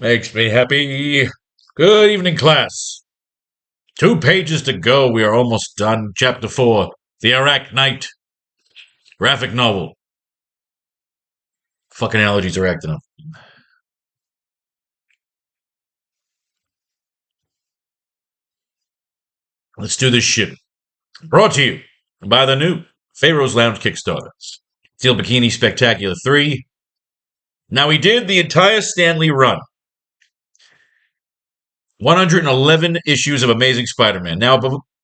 Makes me happy. Good evening, class. 2 pages to go. We are almost done. Chapter 4, The AracKnight graphic novel. Fucking allergies are acting up. Let's do this shit. Brought to you by the new Faro's Lounge Kickstarter. Steel Bikini Spectacular 3. Now, we did the entire Stanley run. 111 issues of Amazing Spider-Man. Now,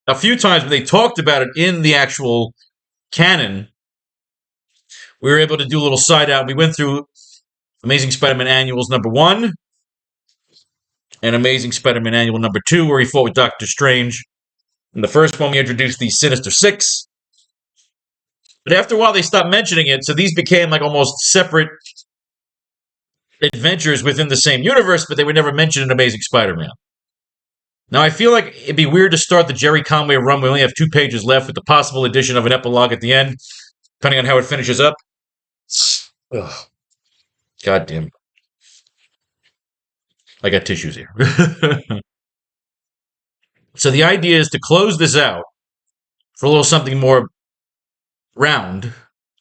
a few times when they talked about it in the actual canon, we were able to do a little side out. We went through Amazing Spider-Man Annuals number 1 and Amazing Spider-Man Annual number 2, where he fought with Doctor Strange. In the first one, we introduced the Sinister Six. But after a while, they stopped mentioning it, so these became like almost separate adventures within the same universe, but they were never mentioned in Amazing Spider-Man. Now, I feel like it'd be weird to start the Jerry Conway run. We only have 2 pages left with the possible addition of an epilogue at the end, depending on how it finishes up. Ugh. God damn. I got tissues here. So the idea is to close this out for a little something more round.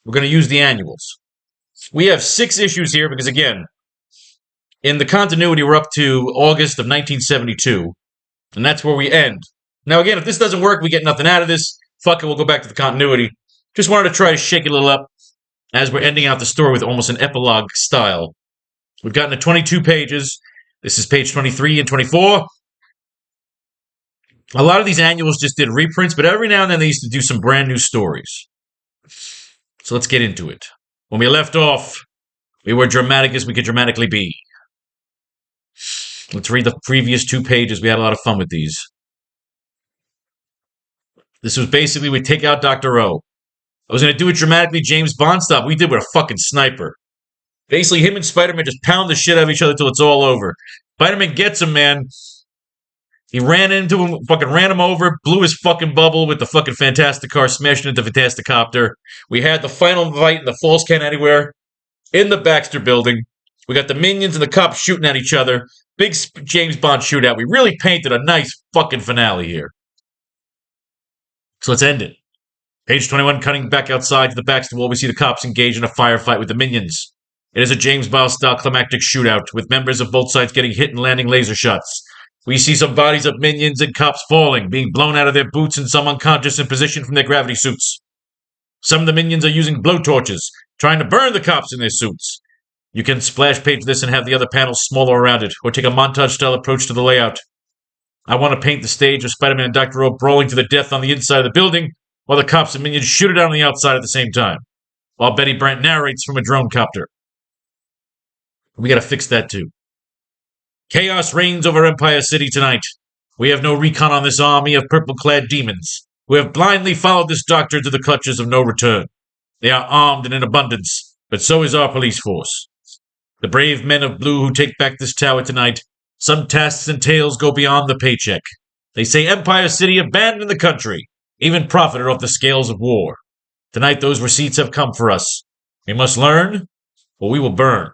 We're going to use the annuals. We have 6 issues here because, again, in the continuity, we're up to August of 1972, and that's where we end. Now, again, if this doesn't work, we get nothing out of this. Fuck it, we'll go back to the continuity. Just wanted to try to shake it a little up as we're ending out the story with almost an epilogue style. We've gotten to 22 pages. This is page 23 and 24. A lot of these annuals just did reprints, but every now and then they used to do some brand new stories. So let's get into it. When we left off, we were dramatic as we could dramatically be. Let's read the previous 2 pages. We had a lot of fun with these. This was basically, we take out Dr. O. I was going to do it dramatically James Bond style. We did with a fucking sniper. Basically, him and Spider-Man just pound the shit out of each other until it's all over. Spider-Man gets him, man. He ran into him, fucking ran him over, blew his fucking bubble with the fucking Fantastic Car, smashed into Fantasticopter. We had the final fight in the Falls Can't Anywhere in the Baxter building. We got the minions and the cops shooting at each other. Big James Bond shootout. We really painted a nice fucking finale here. So let's end it. Page 21, cutting back outside to the Baxter wall, we see the cops engage in a firefight with the minions. It is a James Bond-style climactic shootout, with members of both sides getting hit and landing laser shots. We see some bodies of minions and cops falling, being blown out of their boots and some unconscious in position from their gravity suits. Some of the minions are using blowtorches, trying to burn the cops in their suits. You can splash page this and have the other panels smaller around it, or take a montage-style approach to the layout. I want to paint the stage of Spider-Man and Dr. O brawling to the death on the inside of the building, while the cops and minions shoot it out on the outside at the same time, while Betty Brant narrates from a drone copter. We gotta fix that too. Chaos reigns over Empire City tonight. We have no recon on this army of purple-clad demons, who have blindly followed this doctor to the clutches of no return. They are armed and in abundance, but so is our police force. The brave men of blue who take back this tower tonight, some tasks and tales go beyond the paycheck. They say Empire City abandoned the country, even profited off the scales of war. Tonight those receipts have come for us. We must learn, or we will burn.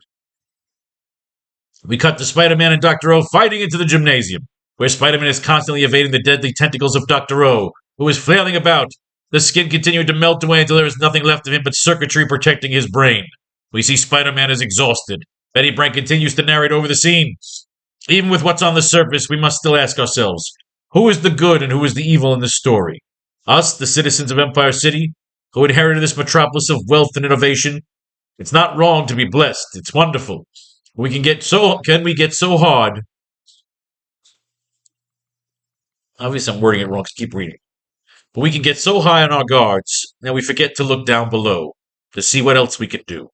We cut to Spider-Man and Dr. O fighting into the gymnasium, where Spider-Man is constantly evading the deadly tentacles of Dr. O, who is flailing about, the skin continuing to melt away until there is nothing left of him but circuitry protecting his brain. We see Spider-Man is exhausted. Betty Brant continues to narrate over the scene. Even with what's on the surface, we must still ask ourselves, who is the good and who is the evil in this story? Us, the citizens of Empire City, who inherited this metropolis of wealth and innovation? It's not wrong to be blessed. It's wonderful. Can we get so hard? Obviously, I'm wording it wrong, so keep reading. But we can get so high on our guards that we forget to look down below to see what else we can do.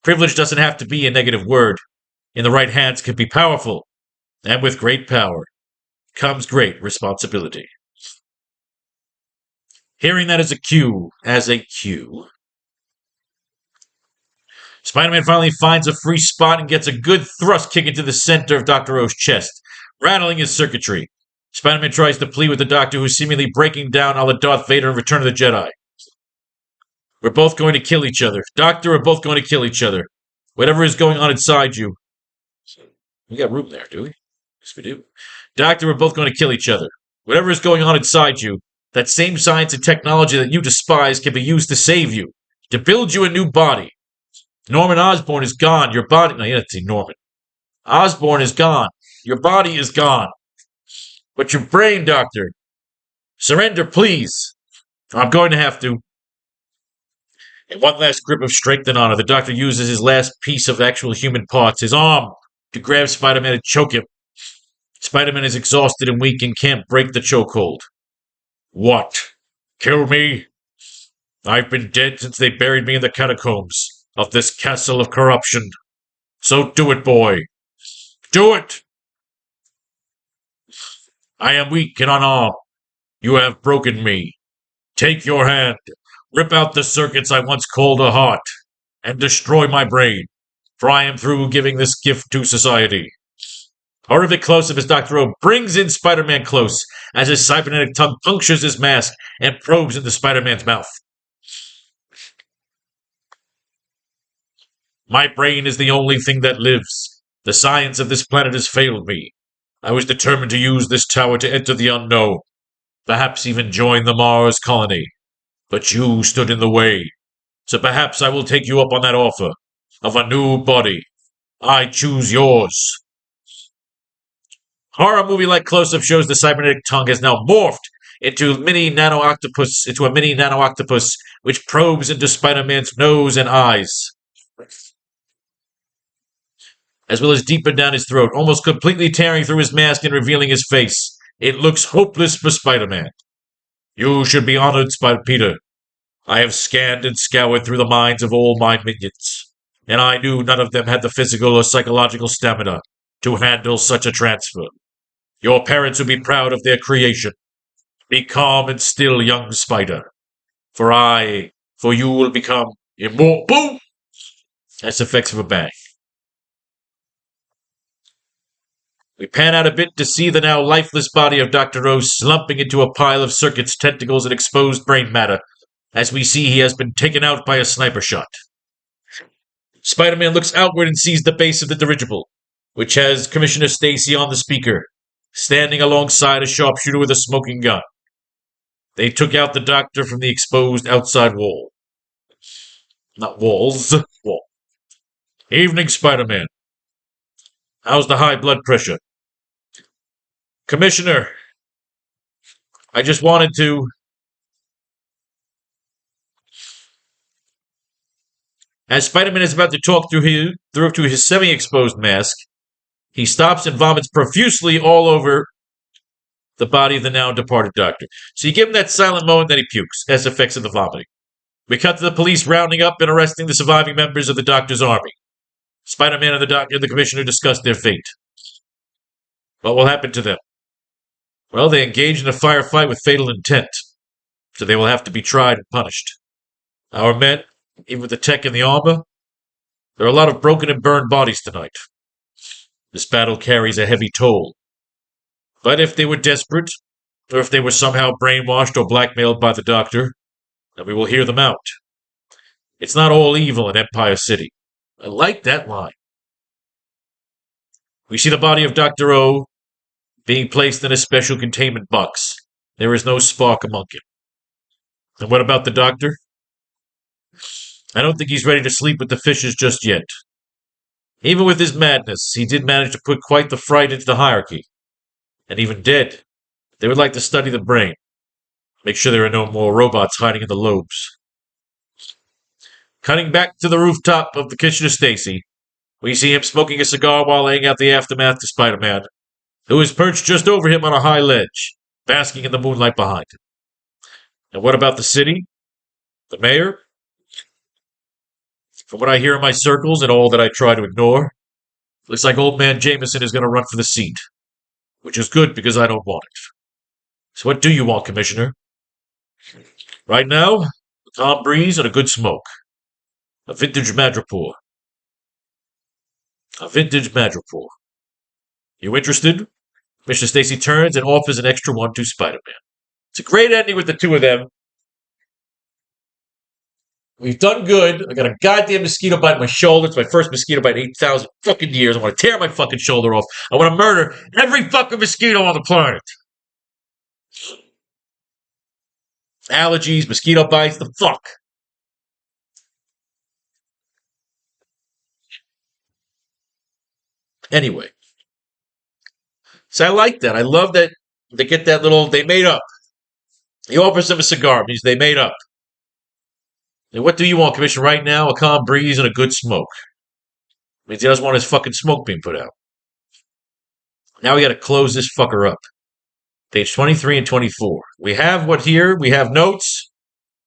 Privilege doesn't have to be a negative word. In the right hands can be powerful, and with great power comes great responsibility. Hearing that as a cue, Spider-Man finally finds a free spot and gets a good thrust kick into the center of Dr. O's chest, rattling his circuitry. Spider-Man tries to plead with the Doctor, who's seemingly breaking down a la Darth Vader in Return of the Jedi. We're both going to kill each other. Doctor, we're both going to kill each other. Whatever is going on inside you, We got room there, do we? Yes, we do. Doctor, we're both going to kill each other. Whatever is going on inside you, that same science and technology that you despise can be used to save you, to build you a new body. Norman Osborn is gone. Your body. No, you have to see Norman. Osborn is gone. Your body is gone. But your brain, Doctor. Surrender, please. I'm going to have to. In one last grip of strength and honor, the Doctor uses his last piece of actual human parts, his arm, to grab Spider-Man and choke him. Spider-Man is exhausted and weak and can't break the chokehold. What? Kill me? I've been dead since they buried me in the catacombs of this castle of corruption. So do it, boy. Do it! I am weak and unarmed. You have broken me. Take your hand, rip out the circuits I once called a heart, and destroy my brain, for I am through giving this gift to society. Horrific close-up as Dr. O brings in Spider-Man close, as his cybernetic tongue punctures his mask and probes into Spider-Man's mouth. My brain is the only thing that lives. The science of this planet has failed me. I was determined to use this tower to enter the unknown, perhaps even join the Mars colony. But you stood in the way, so perhaps I will take you up on that offer of a new body. I choose yours. Horror movie-like close-up shows the cybernetic tongue has now morphed into a mini nano-octopus, which probes into Spider-Man's nose and eyes, as well as deeper down his throat, almost completely tearing through his mask and revealing his face. It looks hopeless for Spider-Man. You should be honored, Spider-Peter. I have scanned and scoured through the minds of all my minions, and I knew none of them had the physical or psychological stamina to handle such a transfer. Your parents would be proud of their creation. Be calm and still, young Spider. For you will become immortal. Boom! That's effects of a bang. We pan out a bit to see the now lifeless body of Dr. Rose slumping into a pile of circuits, tentacles, and exposed brain matter, as we see he has been taken out by a sniper shot. Spider-Man looks outward and sees the base of the dirigible, which has Commissioner Stacy on the speaker, standing alongside a sharpshooter with a smoking gun. They took out the Doctor from the exposed outside wall. Not walls, wall. Evening, Spider-Man. How's the high blood pressure? Commissioner, I just wanted to... As Spider-Man is about to talk through his semi-exposed mask, he stops and vomits profusely all over the body of the now departed Doctor. So you give him that silent moment, then he pukes, as effects of the vomiting. We cut to the police rounding up and arresting the surviving members of the Doctor's army. Spider-Man and the Doctor and the Commissioner discuss their fate. What will happen to them? Well, they engaged in a firefight with fatal intent, so they will have to be tried and punished. Our men, even with the tech and the armor, there are a lot of broken and burned bodies tonight. This battle carries a heavy toll. But if they were desperate, or if they were somehow brainwashed or blackmailed by the Doctor, then we will hear them out. It's not all evil in Empire City. I like that line. We see the body of Dr. O being placed in a special containment box. There is no spark among him. And what about the Doctor? I don't think he's ready to sleep with the fishes just yet. Even with his madness, he did manage to put quite the fright into the hierarchy. And even dead, they would like to study the brain. Make sure there are no more robots hiding in the lobes. Cutting back to the rooftop of the Commissioner Stacy, we see him smoking a cigar while laying out the aftermath to Spider-Man, who is perched just over him on a high ledge, basking in the moonlight behind him. And what about the city? The mayor? From what I hear in my circles and all that I try to ignore, looks like old man Jameson is going to run for the seat, which is good because I don't want it. So what do you want, Commissioner? Right now, a calm breeze and a good smoke. A vintage Madripoor. A vintage Madripoor. You interested? Mr. Stacy turns and offers an extra one to Spider-Man. It's a great ending with the two of them. We've done good. I got a goddamn mosquito bite in my shoulder. It's my first mosquito bite in 8,000 fucking years. I want to tear my fucking shoulder off. I want to murder every fucking mosquito on the planet. Allergies, mosquito bites, the fuck. Anyway, so I like that. I love that they get that little, they made up. He offers them a cigar, means they made up. And what do you want, Commissioner, right now? A calm breeze and a good smoke. Means he doesn't want his fucking smoke being put out. Now we got to close this fucker up. Page 23 and 24. We have what here? We have notes.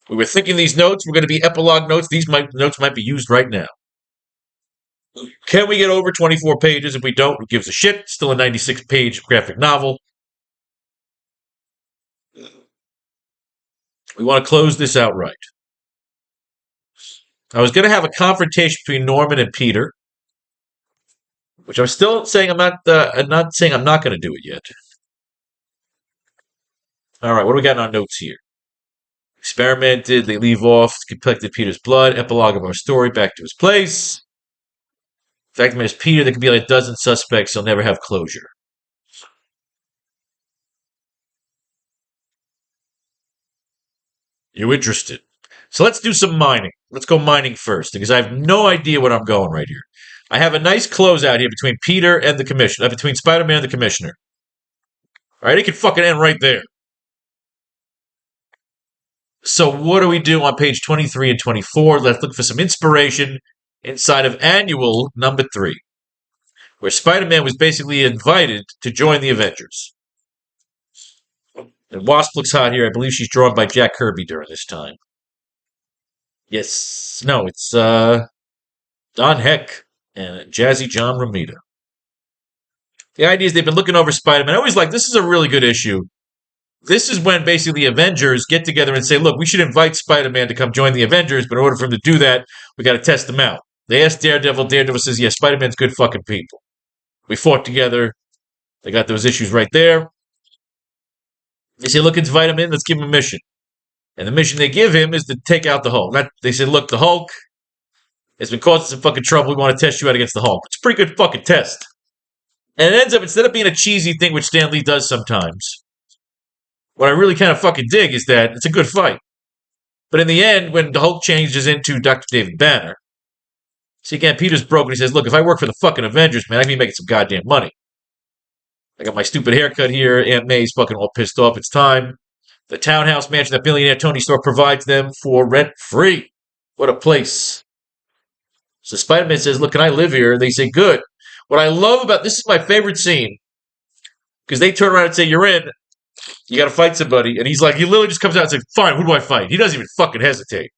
We were thinking these notes were going to be epilogue notes. These notes might be used right now. Can we get over 24 pages? If we don't, who gives a shit? Still a 96-page graphic novel. We want to close this out right. I was going to have a confrontation between Norman and Peter, which I'm still saying I'm not saying I'm not going to do it yet. All right, what do we got in our notes here? Experimented, they leave off, collected Peter's blood, epilogue of our story, back to his place. The fact is, Peter, there could be like a dozen suspects, he'll never have closure. You interested? So let's do some mining. Let's go mining first, because I have no idea what I'm going right here. I have a nice closeout here between Peter and the Commissioner, between Spider-Man and the Commissioner. All right, it can fucking end right there. So what do we do on page 23 and 24? Let's look for some inspiration inside of annual number 3, where Spider-Man was basically invited to join the Avengers. And Wasp looks hot here. I believe she's drawn by Jack Kirby during this time. Yes. No, it's Don Heck and Jazzy John Romita. The idea is they've been looking over Spider-Man. I always like, this is a really good issue. This is when basically the Avengers get together and say, look, we should invite Spider-Man to come join the Avengers, but in order for him to do that, we got to test him out. They ask Daredevil. Daredevil says, yeah, Spider-Man's good fucking people. We fought together. They got those issues right there. They say, look, it's Vitamin. Let's give him a mission. And the mission they give him is to take out the Hulk. They say, look, the Hulk has been causing some fucking trouble. We want to test you out against the Hulk. It's a pretty good fucking test. And it ends up, instead of being a cheesy thing, which Stan Lee does sometimes, what I really kind of fucking dig is that it's a good fight. But in the end, when the Hulk changes into Dr. David Banner, see again, Peter's broken. He says, look, if I work for the fucking Avengers, man, I can be making some goddamn money. I got my stupid haircut here. Aunt May's fucking all pissed off. It's time. The townhouse mansion that billionaire Tony Stark provides them for rent-free. What a place. So Spider-Man says, look, can I live here? And they say, good. What I love about this is my favorite scene, because they turn around and say, you're in. You got to fight somebody. And he's like, he literally just comes out and says, fine, who do I fight? He doesn't even fucking hesitate.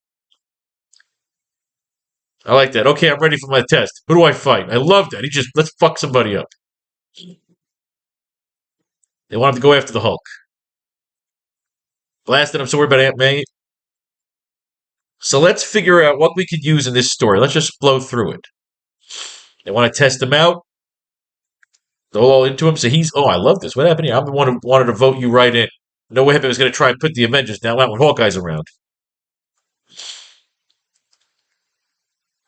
I like that. Okay, I'm ready for my test. Who do I fight? I love that. He just, let's fuck somebody up. They want him to go after the Hulk. Blasted him, so worried about Aunt May. So let's figure out what we could use in this story. Let's just blow through it. They want to test him out. They're all into him. So he's, oh, I love this. What happened here? I'm the one who wanted to vote you right in. No way I was going to try and put the Avengers down when Hawkeye's around.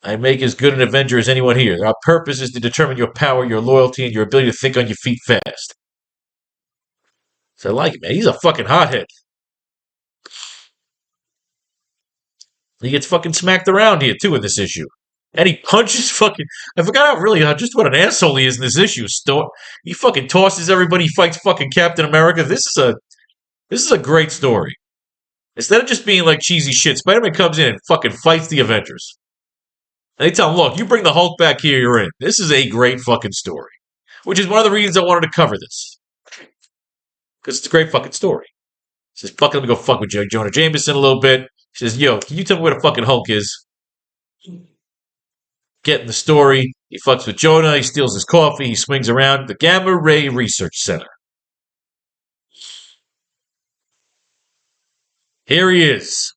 I make as good an Avenger as anyone here. Our purpose is to determine your power, your loyalty, and your ability to think on your feet fast. So I like it, man. He's a fucking hothead. He gets fucking smacked around here, too, in this issue. And he punches fucking... I forgot just what an asshole he is in this issue. He fucking tosses everybody. He fights fucking Captain America. This is a great story. Instead of just being like cheesy shit, Spider-Man comes in and fucking fights the Avengers. And they tell him, look, you bring the Hulk back here, you're in. This is a great fucking story. Which is one of the reasons I wanted to cover this. Because it's a great fucking story. He says, fucking let me go fuck with Jonah Jameson a little bit. He says, yo, can you tell me where the fucking Hulk is? Getting the story. He fucks with Jonah. He steals his coffee. He swings around the Gamma Ray Research Center. Here he is.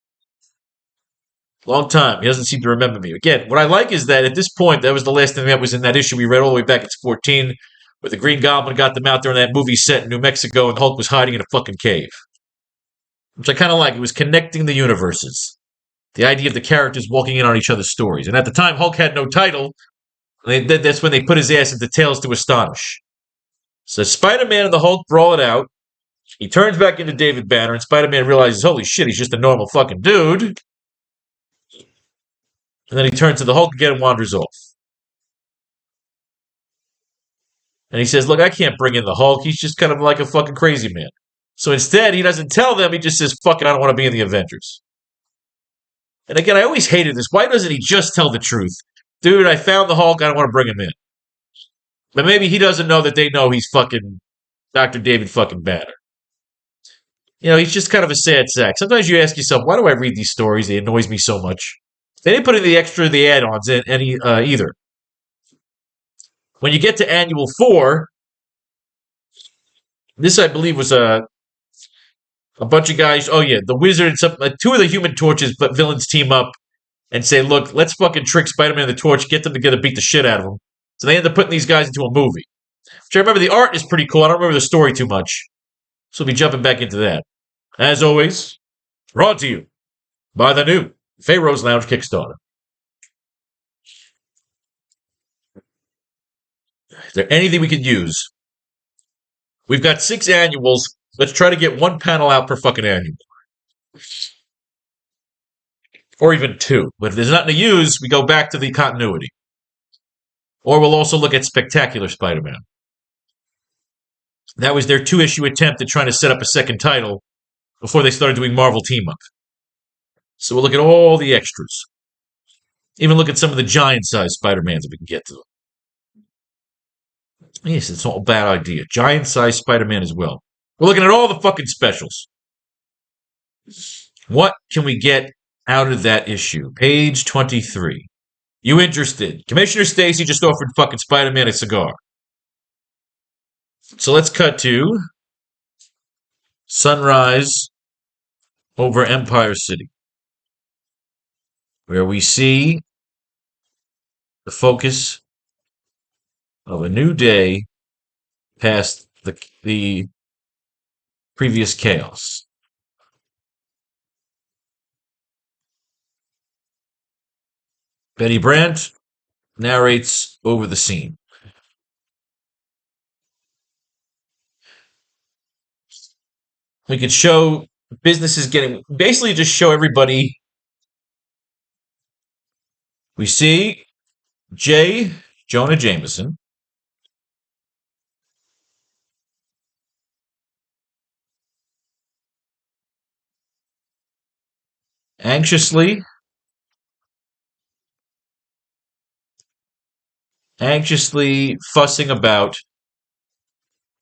Long time. He doesn't seem to remember me. Again, what I like is that at this point, that was the last thing that was in that issue we read all the way back at 14, where the Green Goblin got them out there in that movie set in New Mexico, and Hulk was hiding in a fucking cave. Which I kind of like. It was connecting the universes. The idea of the characters walking in on each other's stories. And at the time, Hulk had no title. That's when they put his ass into Tales to Astonish. So Spider-Man and the Hulk brawl it out. He turns back into David Banner, and Spider-Man realizes, holy shit, he's just a normal fucking dude. And then he turns to the Hulk again and wanders off. And he says, look, I can't bring in the Hulk. He's just kind of like a fucking crazy man. So instead, he doesn't tell them. He just says, fuck it, I don't want to be in the Avengers. And again, I always hated this. Why doesn't he just tell the truth? Dude, I found the Hulk. I don't want to bring him in. But maybe he doesn't know that they know he's fucking Dr. David fucking Banner. You know, he's just kind of a sad sack. Sometimes you ask yourself, why do I read these stories? They annoys me so much. They didn't put in the add-ons in any either. When you get to Annual 4, this, I believe, was a bunch of guys. Oh, yeah, the Wizard and two of the Human Torches, but villains team up and say, look, let's fucking trick Spider-Man and the Torch, get them together, beat the shit out of them. So they end up putting these guys into a movie. Which I remember the art is pretty cool. I don't remember the story too much. So we'll be jumping back into that. As always, brought to you by the new Faro's Lounge Kickstarter. Is there anything we could use? We've got 6 annuals. Let's try to get 1 panel out per fucking annual. Or even 2. But if there's nothing to use, we go back to the continuity. Or we'll also look at Spectacular Spider-Man. That was their 2-issue attempt at trying to set up a second title before they started doing Marvel Team-Up. So we'll look at all the extras. Even look at some of the giant-sized Spider-Mans if we can get to them. Yes, it's not a bad idea. Giant-sized Spider-Man as well. We're looking at all the fucking specials. What can we get out of that issue? Page 23. You interested? Commissioner Stacy just offered fucking Spider-Man a cigar. So let's cut to sunrise over Empire City, where we see the focus of a new day past the previous chaos. Betty Brant narrates over the scene. We could show businesses getting, basically just show everybody. We see J. Jonah Jameson anxiously fussing about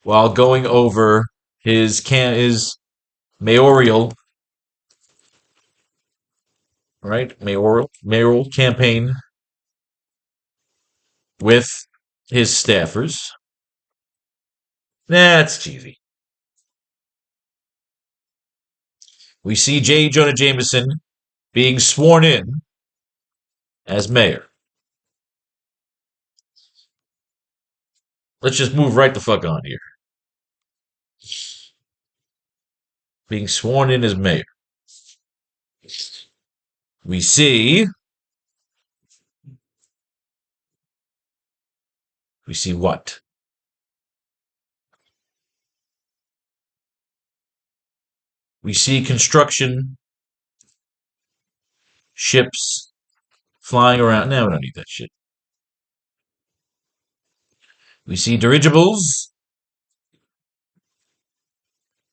while going over his mayoral, right? Mayoral campaign with his staffers. That's cheesy. We see J. Jonah Jameson being sworn in as mayor. Let's just move right the fuck on here. Being sworn in as mayor. We see what? We see construction ships flying around. No, we don't need that shit. We see dirigibles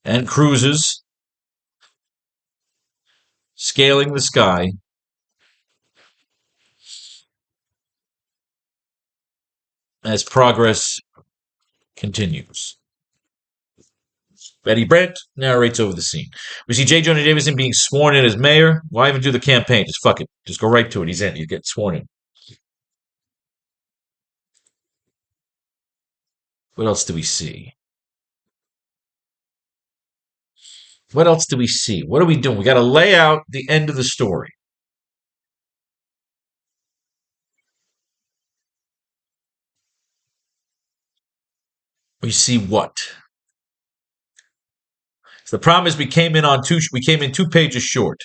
and cruisers scaling the sky as progress continues. Betty Brant narrates over the scene. We see J. Jonah Jameson being sworn in as mayor. Why even do the campaign? Just fuck it. Just go right to it. He's in. He's getting sworn in. What else do we see? What else do we see? What are we doing? We got to lay out the end of the story. We see what? So the problem is we came in 2 pages short.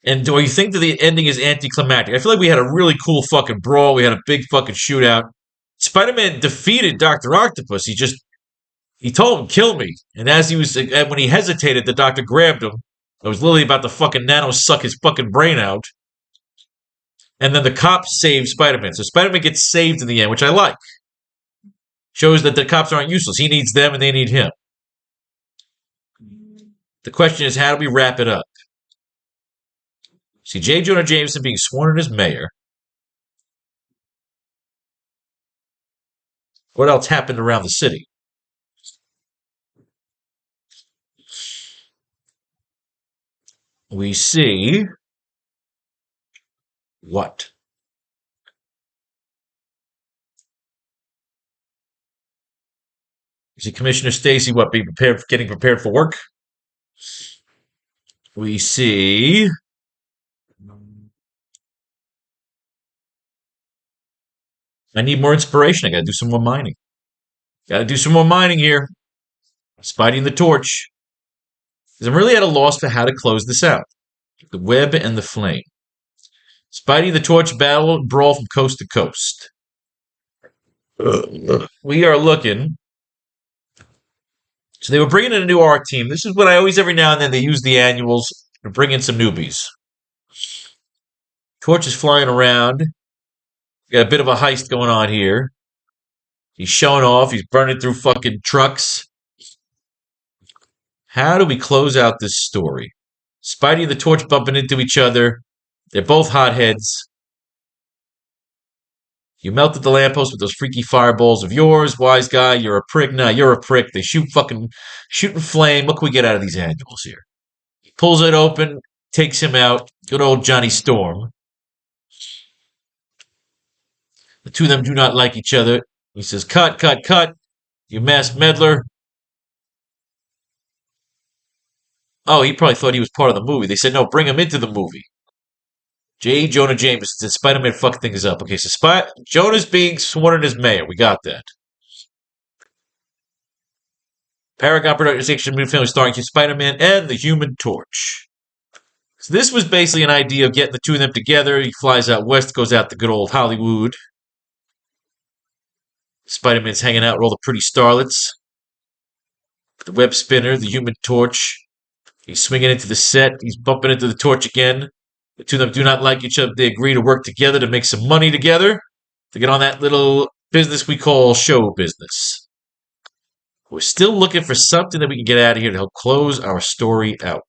And do you think that the ending is anticlimactic? I feel like we had a really cool fucking brawl. We had a big fucking shootout. Spider-Man defeated Dr. Octopus. He told him, kill me. And when he hesitated, the doctor grabbed him. It was literally about to fucking nano suck his fucking brain out. And then the cops save Spider-Man. So Spider-Man gets saved in the end, which I like. Shows that the cops aren't useless. He needs them and they need him. The question is, how do we wrap it up? See J. Jonah Jameson being sworn in as mayor. What else happened around the city? We see what? You see Commissioner Stacy getting prepared for work? We see I need more inspiration. I gotta do some more mining. Gotta do some more mining here. Spidey and the torch. Because I'm really at a loss for how to close this out. The web and the flame. Spidey and the torch brawl from coast to coast. We are looking. So they were bringing in a new art team. This is what I always, every now and then, they use the annuals to bring in some newbies. Torch is flying around. We got a bit of a heist going on here. He's showing off. He's burning through fucking trucks. How do we close out this story? Spidey and the Torch bumping into each other. They're both hotheads. You melted the lamppost with those freaky fireballs of yours, wise guy. You're a prick. Nah, you're a prick. They shooting flame. What can we get out of these annuals here? He pulls it open, takes him out. Good old Johnny Storm. The two of them do not like each other. He says, cut, cut, cut. You mass meddler. Oh, he probably thought he was part of the movie. They said, no, bring him into the movie. J. Jonah Jameson said Spider-Man fucked things up. Okay, so Jonah's being sworn in as mayor. We got that. Paragon Productions action movie film starring Spider-Man and the Human Torch. So this was basically an idea of getting the two of them together. He flies out west, goes out to good old Hollywood. Spider-Man's hanging out with all the pretty starlets. The web spinner, the Human Torch. He's swinging into the set. He's bumping into the Torch again. The two of them do not like each other. They agree to work together to make some money together. To get on that little business we call show business. We're still looking for something that we can get out of here to help close our story out.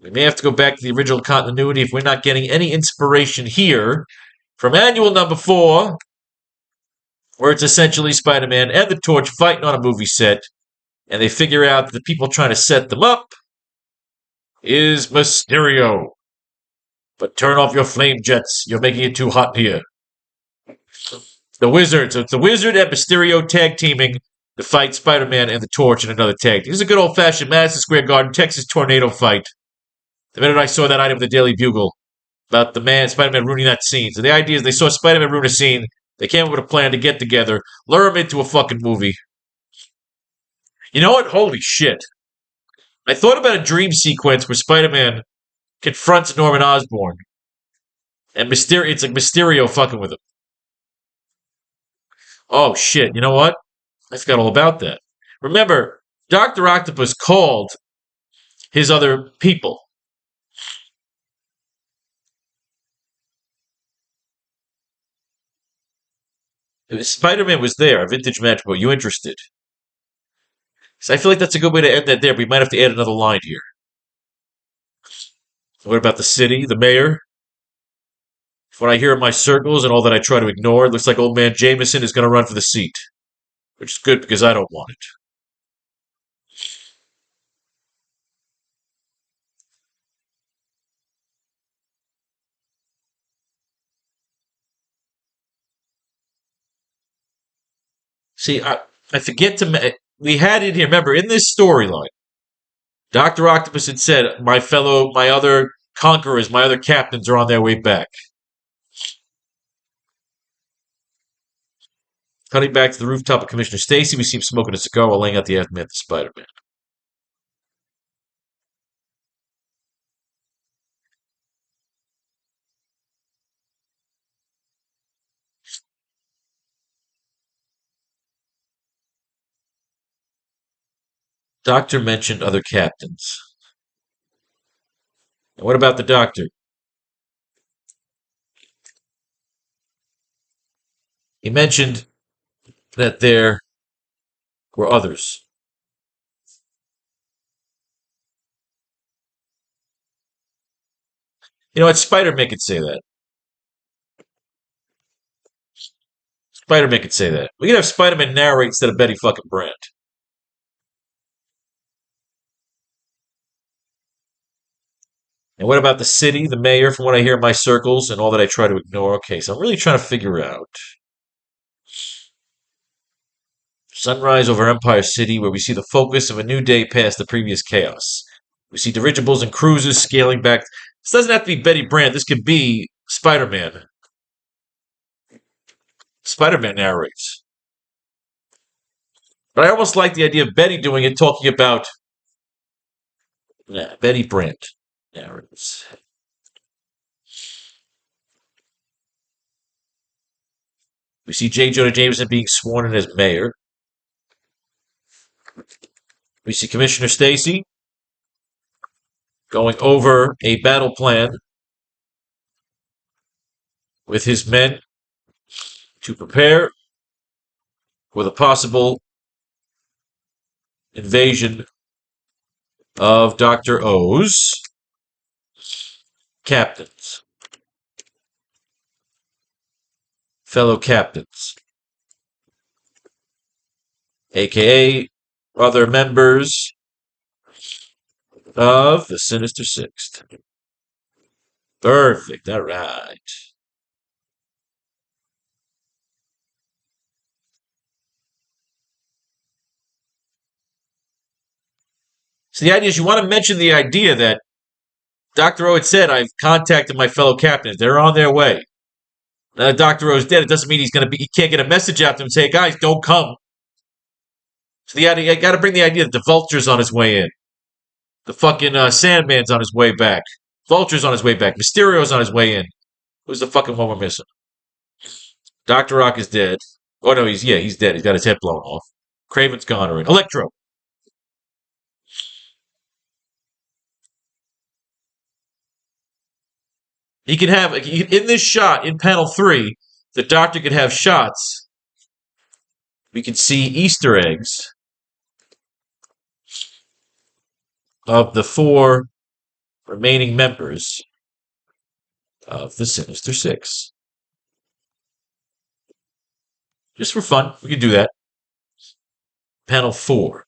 We may have to go back to the original continuity if we're not getting any inspiration here from annual number 4, where it's essentially Spider-Man and the Torch fighting on a movie set, and they figure out that the people trying to set them up is Mysterio. But turn off your flame jets. You're making it too hot here. The Wizard. So it's the Wizard and Mysterio tag teaming to fight Spider-Man and the Torch in another tag team. This is a good old-fashioned Madison Square Garden, Texas tornado fight. The minute I saw that item in the Daily Bugle about Spider-Man ruining that scene. So the idea is they saw Spider-Man ruin a scene. They came up with a plan to get together, lure him into a fucking movie. You know what? Holy shit. I thought about a dream sequence where Spider-Man confronts Norman Osborn. And it's like Mysterio fucking with him. Oh shit, you know what? I forgot all about that. Remember, Dr. Octopus called his other people. Spider-Man was there, a vintage match book. You interested? So I feel like that's a good way to end that there. We might have to add another line here. What about the city, the mayor? When I hear in my circles and all that I try to ignore, it looks like old man Jameson is going to run for the seat. Which is good because I don't want it. See, I forget to... We had it here. Remember, in this storyline, Dr. Octopus had said, my other conquerors, my other captains are on their way back. Cutting back to the rooftop of Commissioner Stacy, we see him smoking a cigar while laying out the aftermath of Spider-Man. Doctor mentioned other captains. And what about the doctor? He mentioned that there were others. You know what? Spider-Man could say that. Spider-Man could say that. We could have Spider-Man narrate instead of Betty fucking Brant. And what about the city, the mayor, from what I hear in my circles, and all that I try to ignore? Okay, so I'm really trying to figure out. Sunrise over Empire City, where we see the focus of a new day past the previous chaos. We see dirigibles and cruisers scaling back. This doesn't have to be Betty Brant. This could be Spider-Man. Spider-Man narrates. But I almost like the idea of Betty doing it, talking about Betty Brant narrates. We see J. Jonah Jameson being sworn in as mayor. We see Commissioner Stacy going over a battle plan with his men to prepare for the possible invasion of Dr. O's captains, fellow captains, aka other members of the Sinister Sixth. Perfect, all right. So the idea is you want to mention the idea that Dr. O had said, I've contacted my fellow captains. They're on their way. Now that Dr. O's dead, it doesn't mean he can't get a message out to them and say, hey, guys, don't come. So the idea, you got to bring the idea that the Vulture's on his way in. The fucking Sandman's on his way back. Vulture's on his way back. Mysterio's on his way in. Who's the fucking one we're missing? Dr. Rock is dead. Oh, no, he's dead. He's got his head blown off. Craven's gone already. Electro. He can have, in this shot, in panel 3, the Doctor could have shots. We can see Easter eggs of the 4 remaining members of the Sinister Six. Just for fun, we can do that. Panel 4.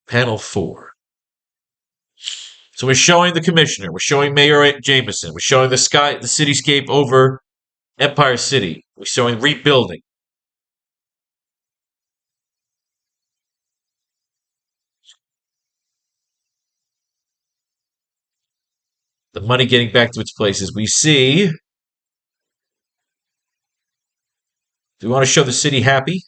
Panel 4. So we're showing the Commissioner. We're showing Mayor Jameson. We're showing the cityscape over Empire City. We're showing rebuilding. The money getting back to its places. We see. Do we want to show the city happy?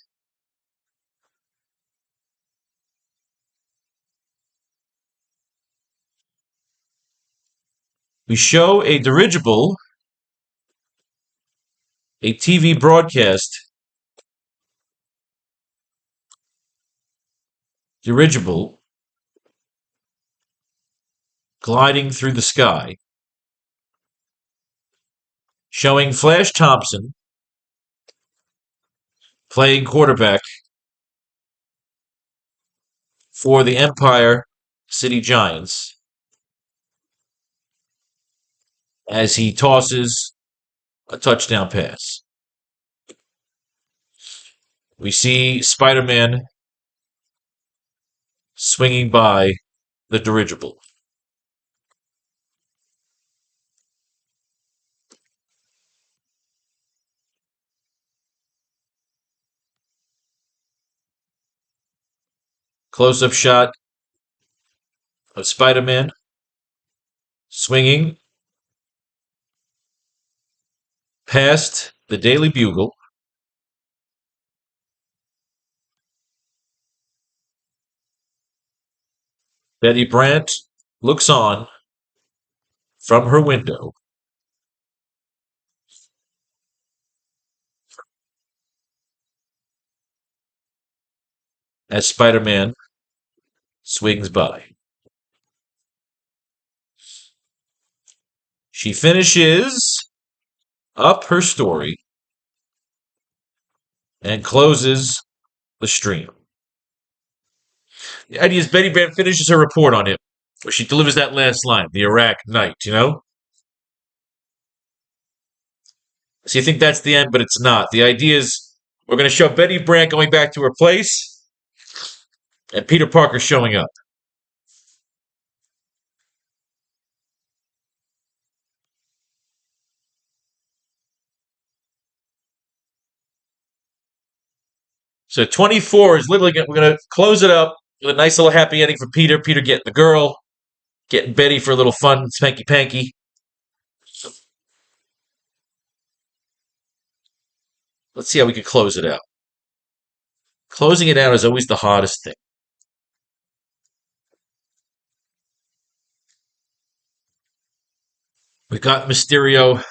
We show a dirigible, a TV broadcast dirigible gliding through the sky, showing Flash Thompson playing quarterback for the Empire City Giants as he tosses a touchdown pass. We see Spider-Man swinging by the dirigible. Close-up shot of Spider-Man swinging past the Daily Bugle. Betty Brant looks on from her window as Spider-Man swings by. She finishes up her story and closes the stream. The idea is Betty Brant finishes her report on him, where she delivers that last line, the AracKnight, you know? So you think that's the end, but it's not. The idea is we're going to show Betty Brant going back to her place and Peter Parker showing up. So 24 is literally, we're going to close it up with a nice little happy ending for Peter. Peter getting the girl, getting Betty for a little fun, spanky-panky. Let's see how we can close it out. Closing it out is always the hardest thing. We've got Mysterio.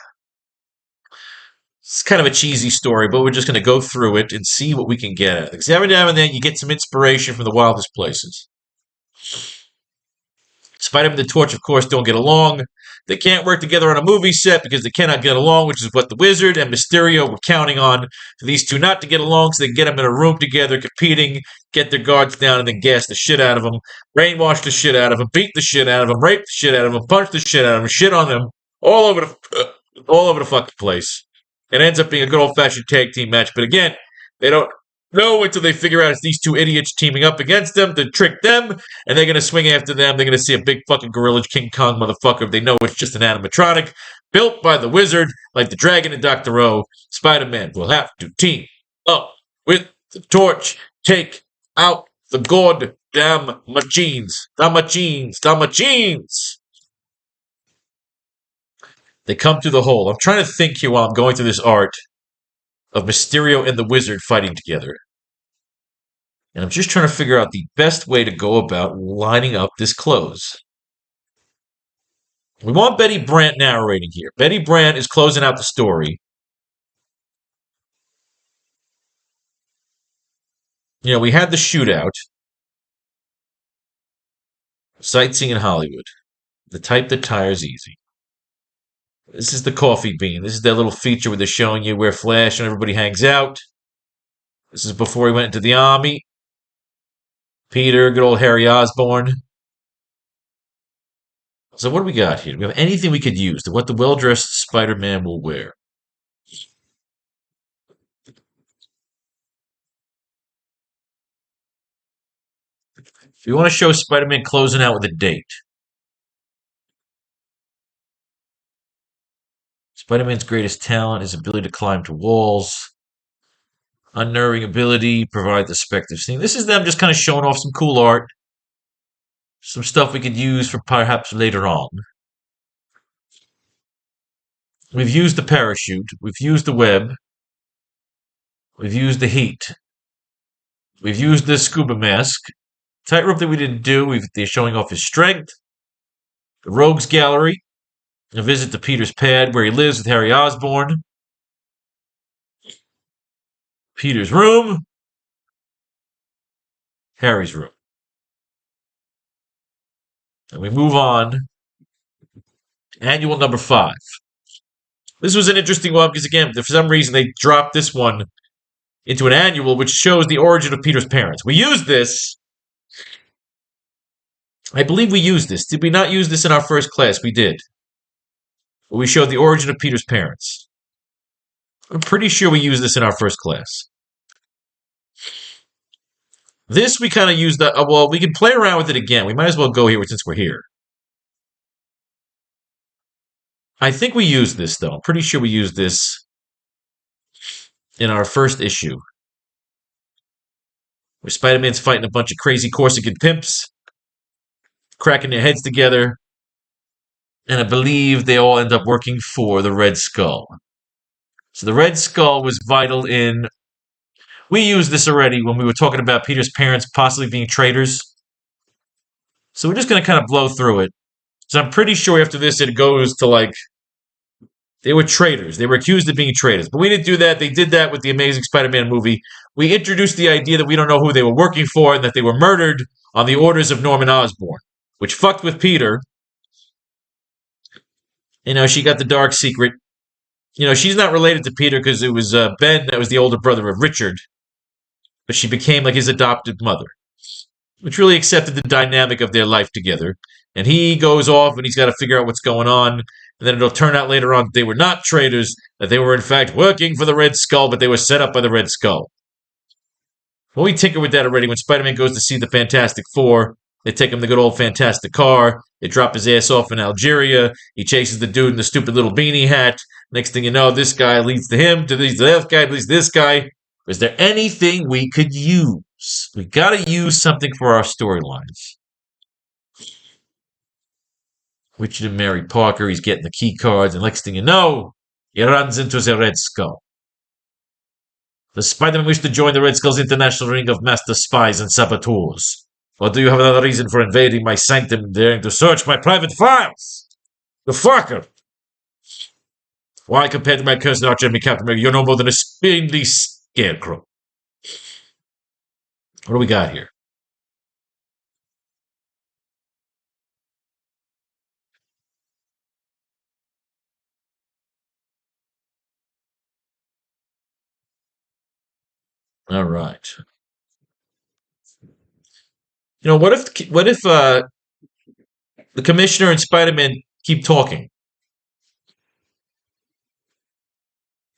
It's kind of a cheesy story, but we're just going to go through it and see what we can get at. Because every now and then you get some inspiration from the wildest places. Spider-Man and the Torch, of course, don't get along. They can't work together on a movie set because they cannot get along, which is what the Wizard and Mysterio were counting on for these two not to get along so they can get them in a room together, competing, get their guards down, and then gas the shit out of them, brainwash the shit out of them, beat the shit out of them, rape the shit out of them, punch the shit out of them, shit on them, all over the fucking place. It ends up being a good old-fashioned tag team match, but again, they don't know until they figure out it's these two idiots teaming up against them to trick them, and they're going to swing after them. They're going to see a big fucking gorilla King Kong motherfucker. They know it's just an animatronic built by the Wizard, like the Dragon and Dr. O. Spider-Man will have to team up with the Torch, take out the goddamn machines. The machines. They come through the hole. I'm trying to think here while I'm going through this art of Mysterio and the Wizard fighting together. And I'm just trying to figure out the best way to go about lining up this close. We want Betty Brant narrating here. Betty Brant is closing out the story. You know, we had the shootout. Sightseeing in Hollywood. The type that tires easy. This is the coffee bean. This is that little feature where they're showing you where Flash and everybody hangs out. This is before he went into the army. Peter, good old Harry Osborn. So what do we got here? Do we have anything we could use to what the well-dressed Spider-Man will wear? If you want to show Spider-Man closing out with a date. Spider-Man's greatest talent is ability to climb to walls. Unnerving ability, provide the spectative scene. This is them just kind of showing off some cool art. Some stuff we could use for perhaps later on. We've used the parachute. We've used the web. We've used the heat. We've used the scuba mask. Tightrope that we didn't do. They're showing off his strength. The Rogues Gallery. A visit to Peter's pad where he lives with Harry Osborn. Peter's room. Harry's room. And we move on. Annual number 5. This was an interesting one because, again, for some reason they dropped this one into an annual, which shows the origin of Peter's parents. We used this. I believe we used this. Did we not use this in our first class? We did. But we showed the origin of Peter's parents. I'm pretty sure we used this in our first class. This we kind of used, well, we can play around with it again. We might as well go here since we're here. I think we used this, though. I'm pretty sure we used this in our first issue. Where Spider-Man's fighting a bunch of crazy Corsican pimps, cracking their heads together, and I believe they all end up working for the Red Skull. So the Red Skull was vital in... We used this already when we were talking about Peter's parents possibly being traitors. So we're just going to kind of blow through it. So I'm pretty sure after this it goes to like... They were traitors. They were accused of being traitors. But we didn't do that. They did that with the Amazing Spider-Man movie. We introduced the idea that we don't know who they were working for and that they were murdered on the orders of Norman Osborn, which fucked with Peter. She got the dark secret. She's not related to Peter because it was Ben that was the older brother of Richard, but she became like his adopted mother, which really accepted the dynamic of their life together. And he goes off and he's got to figure out what's going on. And then it'll turn out later on that they were not traitors, that they were in fact working for the Red Skull, but they were set up by the Red Skull. Well, we tinker with that already. When Spider-Man goes to see the Fantastic Four, they take him the good old Fantastic car. They drop his ass off in Algeria. He chases the dude in the stupid little beanie hat. Next thing you know, this guy leads to him, to the other guy leads to this guy. Is there anything we could use? We got to use something for our storylines. Richard and Mary Parker, he's getting the key cards, and next thing you know, he runs into the Red Skull. Does Spider-Man wish to join the Red Skull's international ring of master spies and saboteurs? Or do you have another reason for invading my sanctum and daring to search my private files? The fucker! Why, compared to my cursed arch-enemy Captain America, you're no more than a spindly scarecrow. What do we got here? All right. What if the Commissioner and Spider-Man keep talking?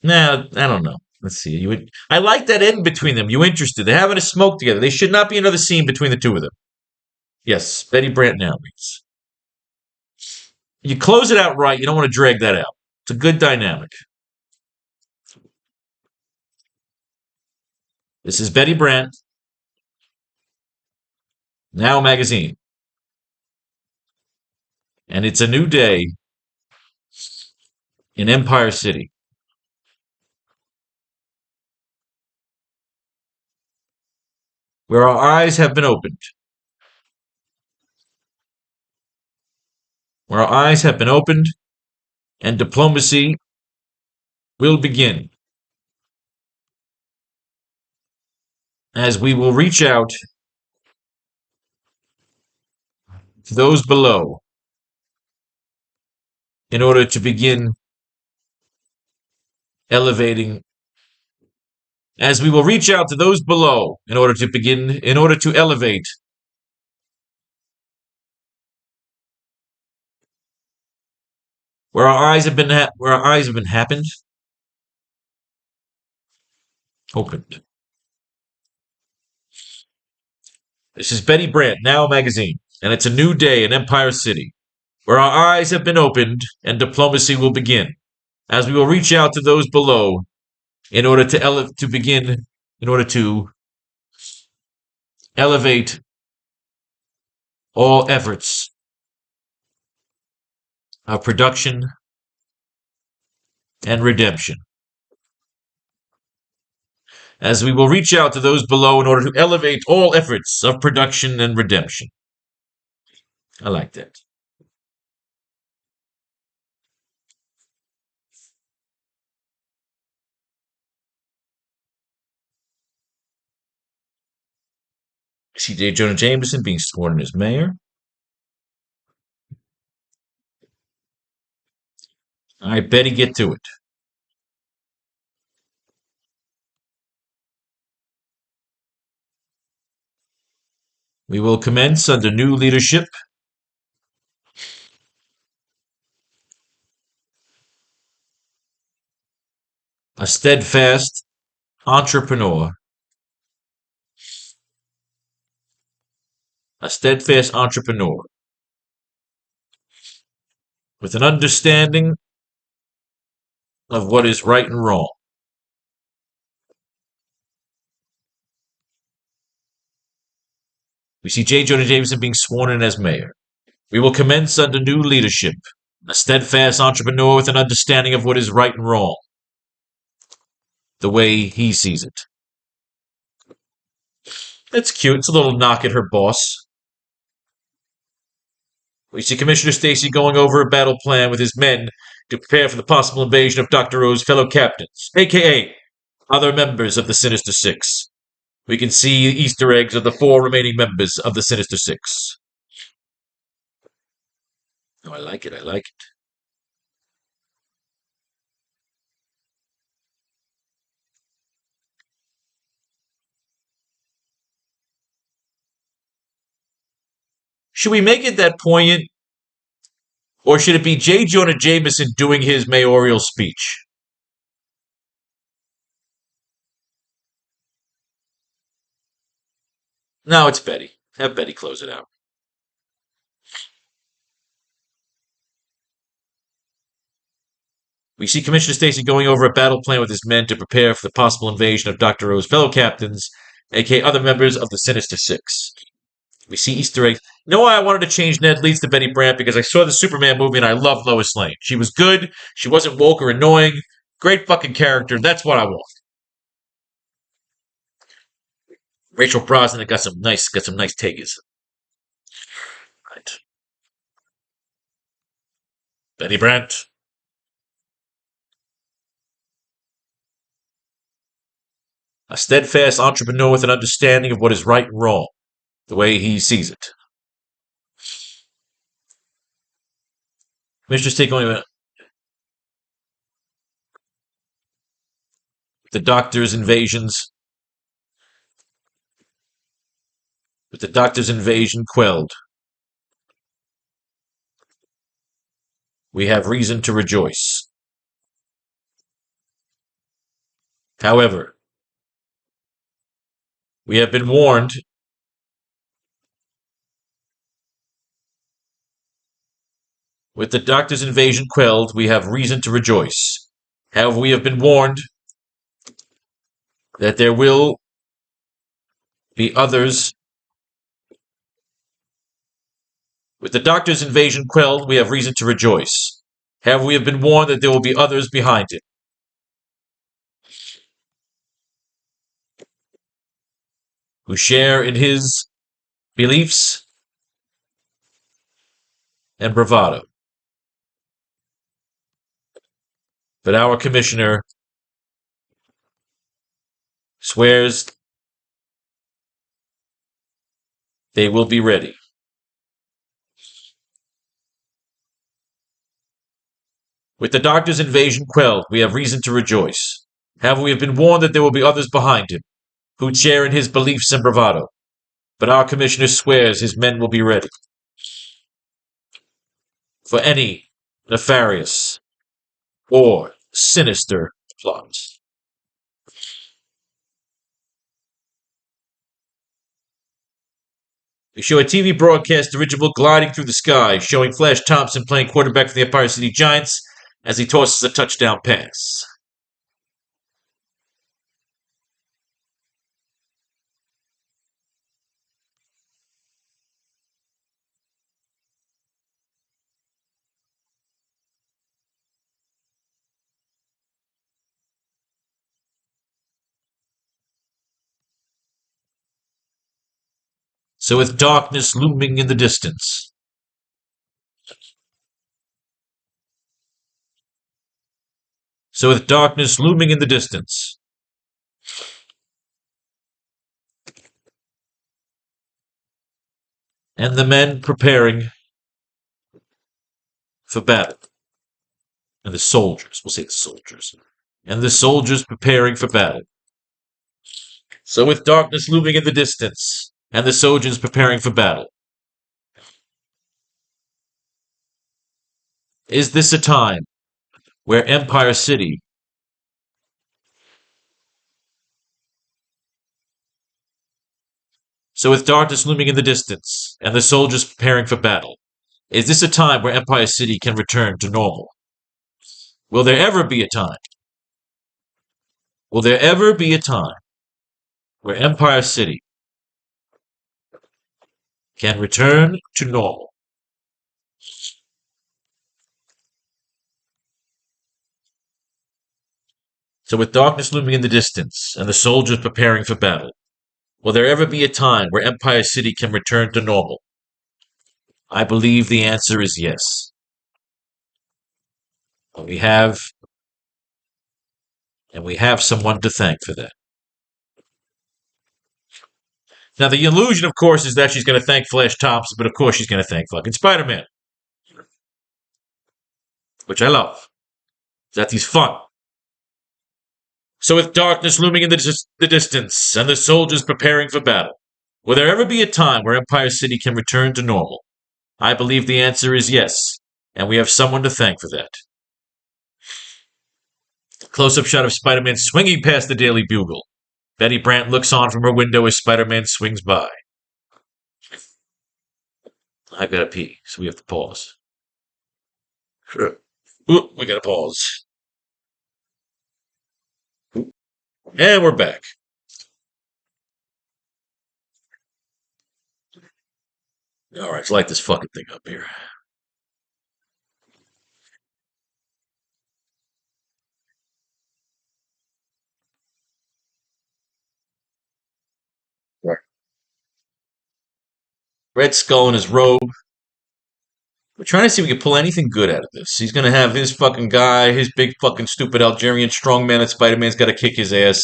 Nah, I don't know. Let's see. I like that end between them. You interested? They're having a smoke together. There should not be another scene between the two of them. Yes, Betty Brant now meets. You close it out right. You don't want to drag that out. It's a good dynamic. This is Betty Brant. Now magazine. And it's a new day in Empire City. Where our eyes have been opened. Where our eyes have been opened and diplomacy will begin. As we will reach out to those below in order to begin elevating. As we will reach out to those below in order to elevate where our eyes have been opened. This is Betty Brant, Now magazine, and it's a new day in Empire City, where our eyes have been opened and diplomacy will begin, as we will reach out to those below in order to elevate all efforts of production and redemption. As we will reach out to those below in order to elevate all efforts of production and redemption. I like that. See J. Jonah Jameson being sworn in as mayor. All right, Betty, get to it. We will commence under new leadership. A steadfast entrepreneur. A steadfast entrepreneur. With an understanding of what is right and wrong. We see J. Jonah Jameson being sworn in as mayor. We will commence under new leadership. A steadfast entrepreneur with an understanding of what is right and wrong. The way he sees it. It's cute. It's a little knock at her boss. We see Commissioner Stacy going over a battle plan with his men to prepare for the possible invasion of Dr. O's fellow captains, a.k.a. other members of the Sinister Six. We can see Easter eggs of the 4 remaining members of the Sinister Six. Oh, I like it. I like it. Should we make it that poignant? Or should it be J. Jonah Jameson doing his mayoral speech? No, it's Betty. Have Betty close it out. We see Commissioner Stacy going over a battle plan with his men to prepare for the possible invasion of Dr. O's fellow captains, aka other members of the Sinister Six. We see Easter eggs. You know why I wanted to change Ned Leeds to Betty Brant? Because I saw the Superman movie and I loved Lois Lane. She was good. She wasn't woke or annoying. Great fucking character. That's what I want. Rachel Brosnan got some nice tagas. Right. Betty Brant. A steadfast entrepreneur with an understanding of what is right and wrong, the way he sees it. Mr. Stick only the Doctor's invasions. With the Doctor's invasion quelled, we have reason to rejoice. However, we have been warned with the Doctor's invasion quelled, we have reason to rejoice. However, we have been warned that there will be others. With the Doctor's invasion quelled, we have reason to rejoice. However, we have been warned that there will be others behind it, who share in his beliefs and bravado. But our commissioner swears they will be ready. With the Doctor's invasion quelled, we have reason to rejoice. However, we have been warned that there will be others behind him, who share in his beliefs and bravado. But our commissioner swears his men will be ready for any nefarious or sinister plots. We show a TV broadcast dirigible gliding through the sky, showing Flash Thompson playing quarterback for the Empire City Giants as he tosses a touchdown pass. So with darkness looming in the distance, and the men preparing for battle, and the soldiers, we'll say the soldiers, and the soldiers preparing for battle. So with darkness looming in the distance, and the soldiers preparing for battle, is this a time where Empire City So with darkness looming in the distance, and the soldiers preparing for battle, is this a time where Empire City can return to normal? Will there ever be a time? Will there ever be a time where Empire City can return to normal? So with darkness looming in the distance, and the soldiers preparing for battle, will there ever be a time where Empire City can return to normal? I believe the answer is yes. And we have someone to thank for that. Now, the illusion, of course, is that she's going to thank Flash Thompson, but of course she's going to thank fucking Spider-Man, which I love. That he's fun. So with darkness looming in the distance and the soldiers preparing for battle, will there ever be a time where Empire City can return to normal? I believe the answer is yes, and we have someone to thank for that. Close-up shot of Spider-Man swinging past the Daily Bugle. Betty Brant looks on from her window as Spider-Man swings by. I gotta pee, so we have to pause. Ooh, we gotta pause. And we're back. All right, let's light this fucking thing up here. Right. Red Skull in his robe. We're trying to see if we can pull anything good out of this. He's gonna have his fucking guy, his big fucking stupid Algerian strongman, and Spider-Man's gotta kick his ass.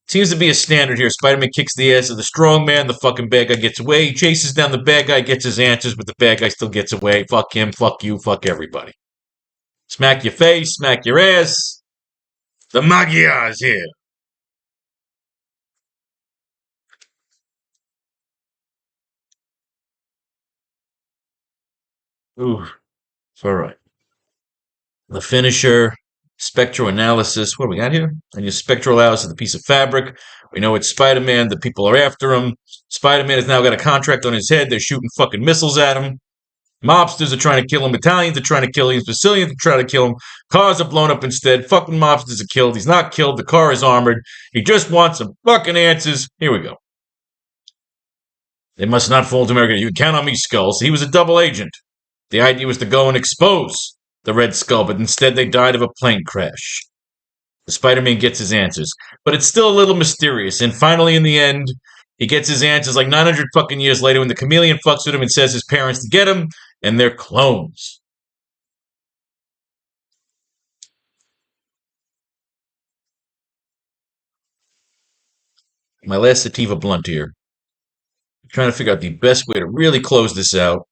Seems to be a standard here. Spider-Man kicks the ass of the strongman, the fucking bad guy gets away, he chases down the bad guy, gets his answers, but the bad guy still gets away. Fuck him, fuck you, fuck everybody. Smack your face, smack your ass. The Magyar is here. Ooh, it's alright. The finisher, spectral analysis. What do we got here? And your spectral analysis of the piece of fabric. We know it's Spider-Man. The people are after him. Spider-Man has now got a contract on his head. They're shooting fucking missiles at him. Mobsters are trying to kill him. Italians are trying to kill him. Sicilians are trying to kill him. Cars are blown up instead. Fucking mobsters are killed. He's not killed. The car is armored. He just wants some fucking answers. Here we go. They must not fall to America. You can count on me, Skulls. He was a double agent. The idea was to go and expose the Red Skull, but instead they died of a plane crash. The Spider-Man gets his answers, but it's still a little mysterious. And finally, in the end, he gets his answers like 900 fucking years later when the chameleon fucks with him and says his parents to get him, and they're clones. My last sativa blunt here. I'm trying to figure out the best way to really close this out.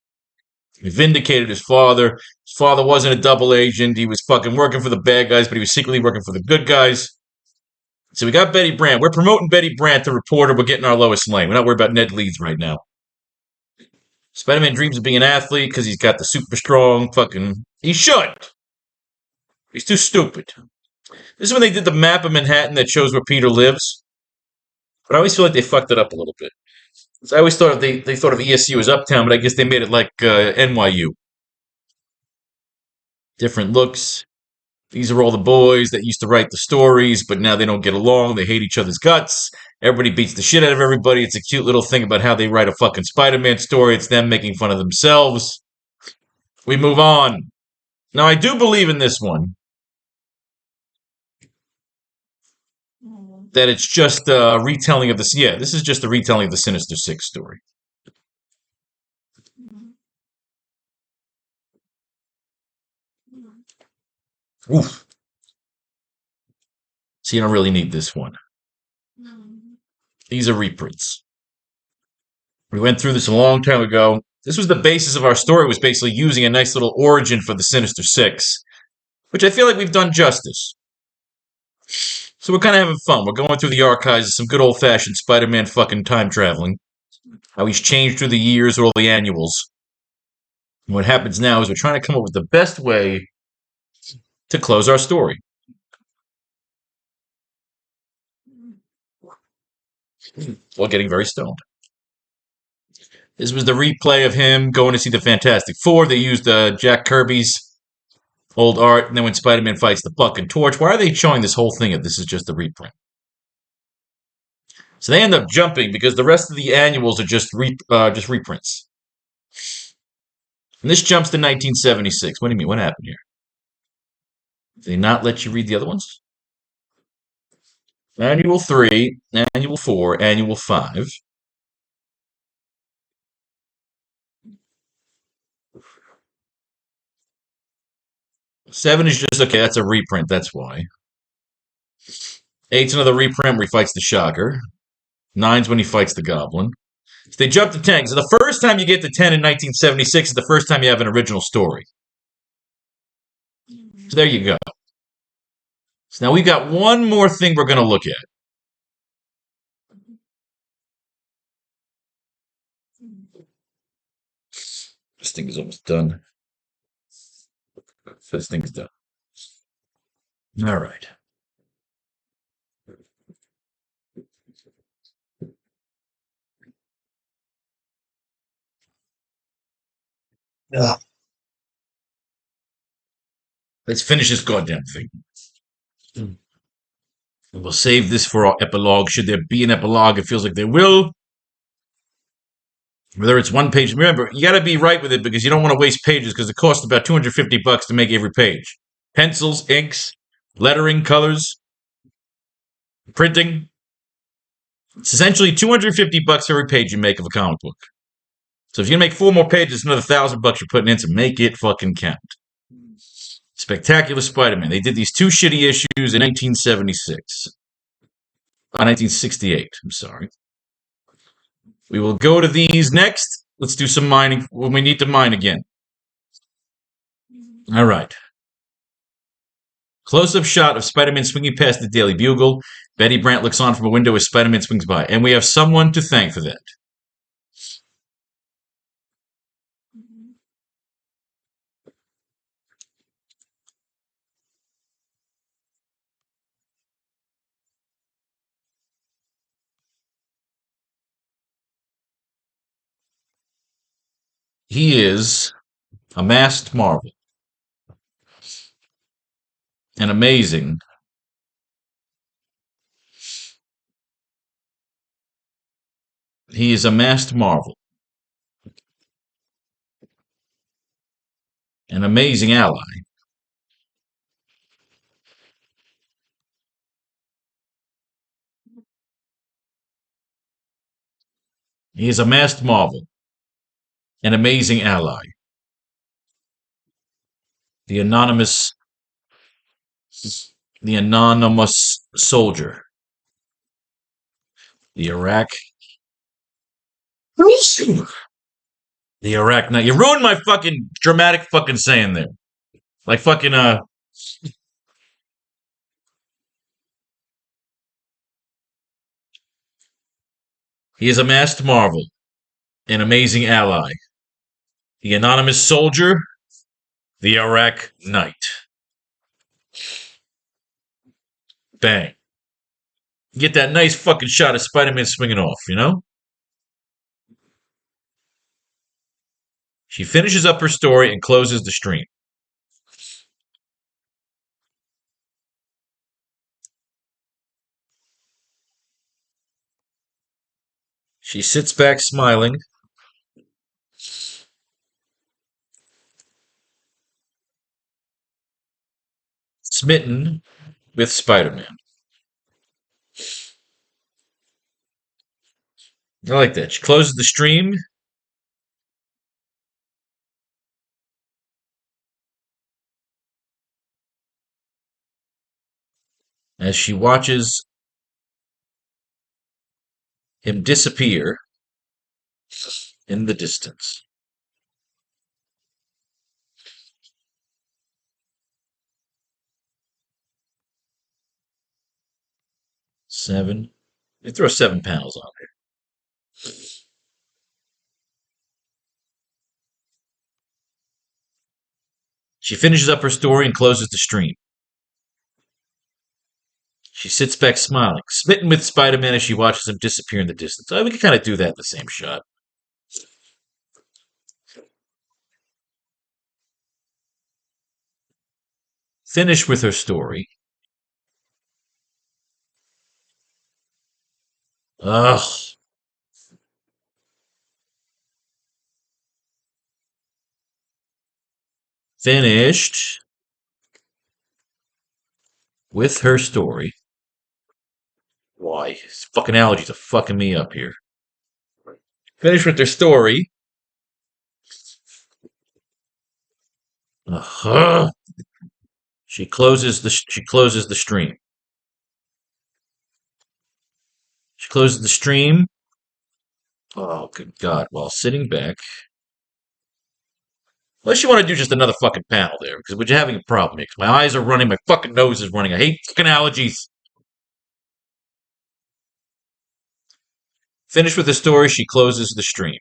He vindicated his father. His father wasn't a double agent. He was fucking working for the bad guys, but he was secretly working for the good guys. So we got Betty Brant. We're promoting Betty Brant, the reporter. We're getting our Lois Lane. We're not worried about Ned Leeds right now. Spider-Man dreams of being an athlete because he's got the super strong fucking... He should. He's too stupid. This is when they did the map of Manhattan that shows where Peter lives. But I always feel like they fucked it up a little bit. I always thought they thought of ESU as Uptown, but I guess they made it like NYU. Different looks. These are all the boys that used to write the stories, but now they don't get along. They hate each other's guts. Everybody beats the shit out of everybody. It's a cute little thing about how they write a fucking Spider-Man story. It's them making fun of themselves. We move on. Now, I do believe in this one that it's just a retelling of this. Yeah, this is just a retelling of the Sinister Six story. Oof. So you don't really need this one. These are reprints. We went through this a long time ago. This was the basis of our story, was basically using a nice little origin for the Sinister Six, which I feel like we've done justice. So we're kind of having fun. We're going through the archives of some good old-fashioned Spider-Man fucking time traveling. How he's changed through the years or all the annuals. And what happens now is we're trying to come up with the best way to close our story. While getting very stoned. This was the replay of him going to see the Fantastic Four. They used Jack Kirby's old art, and then when Spider-Man fights the fucking Torch, why are they showing this whole thing if this is just a reprint? So they end up jumping because the rest of the annuals are just reprints. And this jumps to 1976. What do you mean? What happened here? Did they not let you read the other ones? Annual 3, Annual 4, Annual 5. Seven is just, okay, that's a reprint, that's why. Eight's another reprint where he fights the Shocker. Nine's when he fights the Goblin. So they jump to 10. So the first time you get to 10 in 1976 is the first time you have an original story. So there you go. So now we've got one more thing we're going to look at. This thing is almost done. This thing's done. All right. Ugh. Let's finish this goddamn thing. We'll save this for our epilogue. Should there be an epilogue, it feels like there will. Whether it's one page, remember, you got to be right with it because you don't want to waste pages because it costs about $250 to make every page. Pencils, inks, lettering, colors, printing. It's essentially $250 every page you make of a comic book. So if you make 4 more pages, it's another $1,000 you're putting in, so make it fucking count. Spectacular Spider-Man. They did these 2 shitty issues in 1976. 1968, I'm sorry. We will go to these next. Let's do some mining when we need to mine again. All right. Close-up shot of Spider-Man swinging past the Daily Bugle. Betty Brant looks on from a window as Spider-Man swings by. And we have someone to thank for that. He is a masked marvel. An amazing. He is a masked marvel. An amazing ally. He is a masked marvel. An amazing ally. The anonymous soldier. The AracKnight. You ruined my fucking dramatic fucking saying there. Like fucking He is a masked marvel. An amazing ally. The anonymous soldier. The AracKnight. Bang. You get that nice fucking shot of Spider-Man swinging off, you know? She finishes up her story and closes the stream. She sits back smiling. Smitten with Spider-Man. I like that. She closes the stream. As she watches him disappear in the distance. Seven. They throw 7 panels on there. She finishes up her story and closes the stream. She sits back smiling, smitten with Spider-Man as she watches him disappear in the distance. We can kind of do that in the same shot. Finish with her story. Ugh. Finished with her story. Why? These fucking allergies are fucking me up here. Finished with their story. Uh-huh. She closes the stream. She closes the stream. Oh, good God. While sitting back. Unless you want to do just another fucking panel there, because what you're having a problem here. My eyes are running, my fucking nose is running. I hate fucking allergies. Finished with the story, she closes the stream.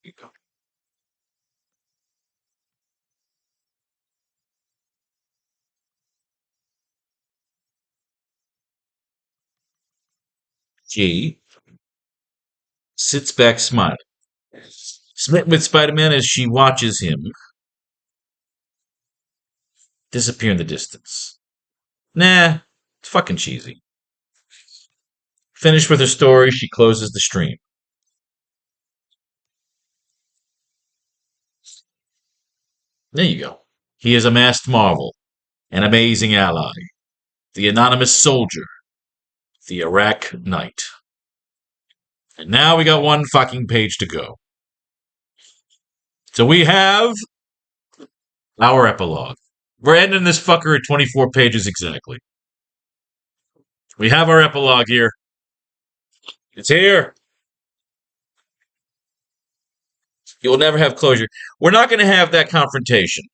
Here you go. G sits back smiling. Smitten with Spider-Man as she watches him disappear in the distance. Nah, it's fucking cheesy. Finished with her story, she closes the stream. There you go. He is a masked marvel, an amazing ally, the anonymous soldier, the AracKnight. And now we got one fucking page to go. So we have our epilogue. We're ending this fucker at 24 pages exactly. We have our epilogue here. It's here. You'll never have closure. We're not going to have that confrontation.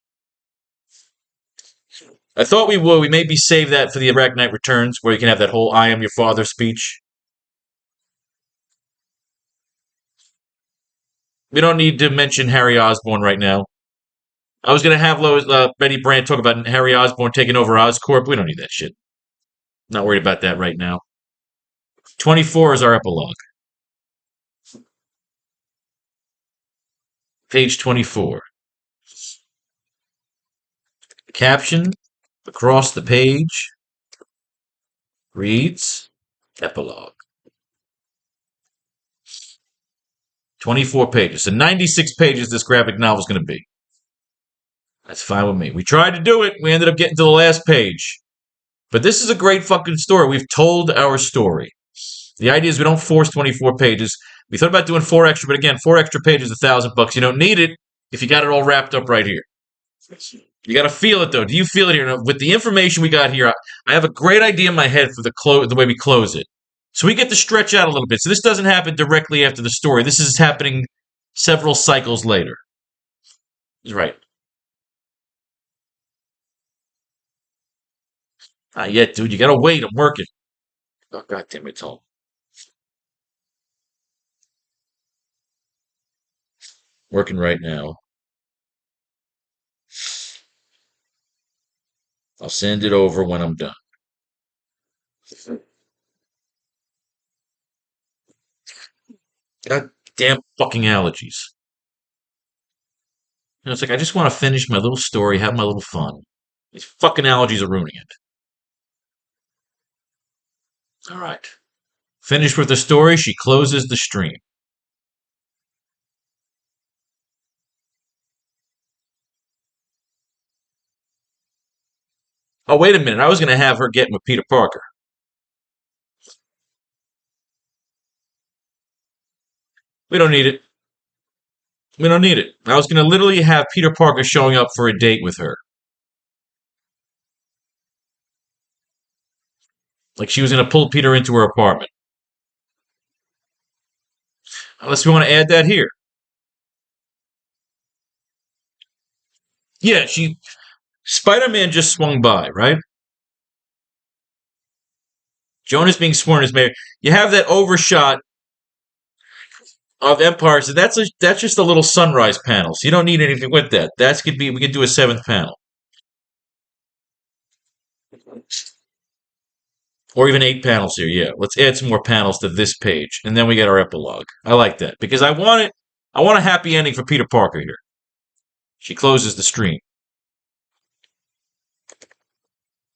I thought we would. We maybe save that for the AracKnight Returns, where you can have that whole "I am your father" speech. We don't need to mention Harry Osborn right now. I was going to have Betty Brant talk about Harry Osborn taking over Oscorp. We don't need that shit. Not worried about that right now. 24 is our epilogue. Page 24. Caption across the page reads Epilogue. 24 pages. So 96 pages this graphic novel is going to be. That's fine with me. We tried to do it. We ended up getting to the last page. But this is a great fucking story. We've told our story. The idea is we don't force 24 pages. We thought about doing 4 extra, but again, 4 extra pages, $1,000. You don't need it if you got it all wrapped up right here. You got to feel it, though. Do you feel it here? Now, with the information we got here, I have a great idea in my head for the way we close it. So we get to stretch out a little bit. So this doesn't happen directly after the story. This is happening several cycles later. Right. Not yet, dude. You got to wait. I'm working. Oh, God damn it, Tom. Working right now. I'll send it over when I'm done. God damn fucking allergies. It's like I just want to finish my little story, have my little fun. These fucking allergies are ruining it. All right. Finished with the story, she closes the stream. Oh, wait a minute. I was going to have her get with Peter Parker. We don't need it. We don't need it. I was going to literally have Peter Parker showing up for a date with her. Like she was going to pull Peter into her apartment. Unless we want to add that here. Yeah, Spider-Man just swung by, right? Jonas being sworn as mayor. You have that overshot of Empire, so that's just a little sunrise panel. So you don't need anything with that. We could do a 7th panel. Or even 8 panels here, yeah. Let's add some more panels to this page, and then we get our epilogue. I like that. Because I want a happy ending for Peter Parker here. She closes the stream.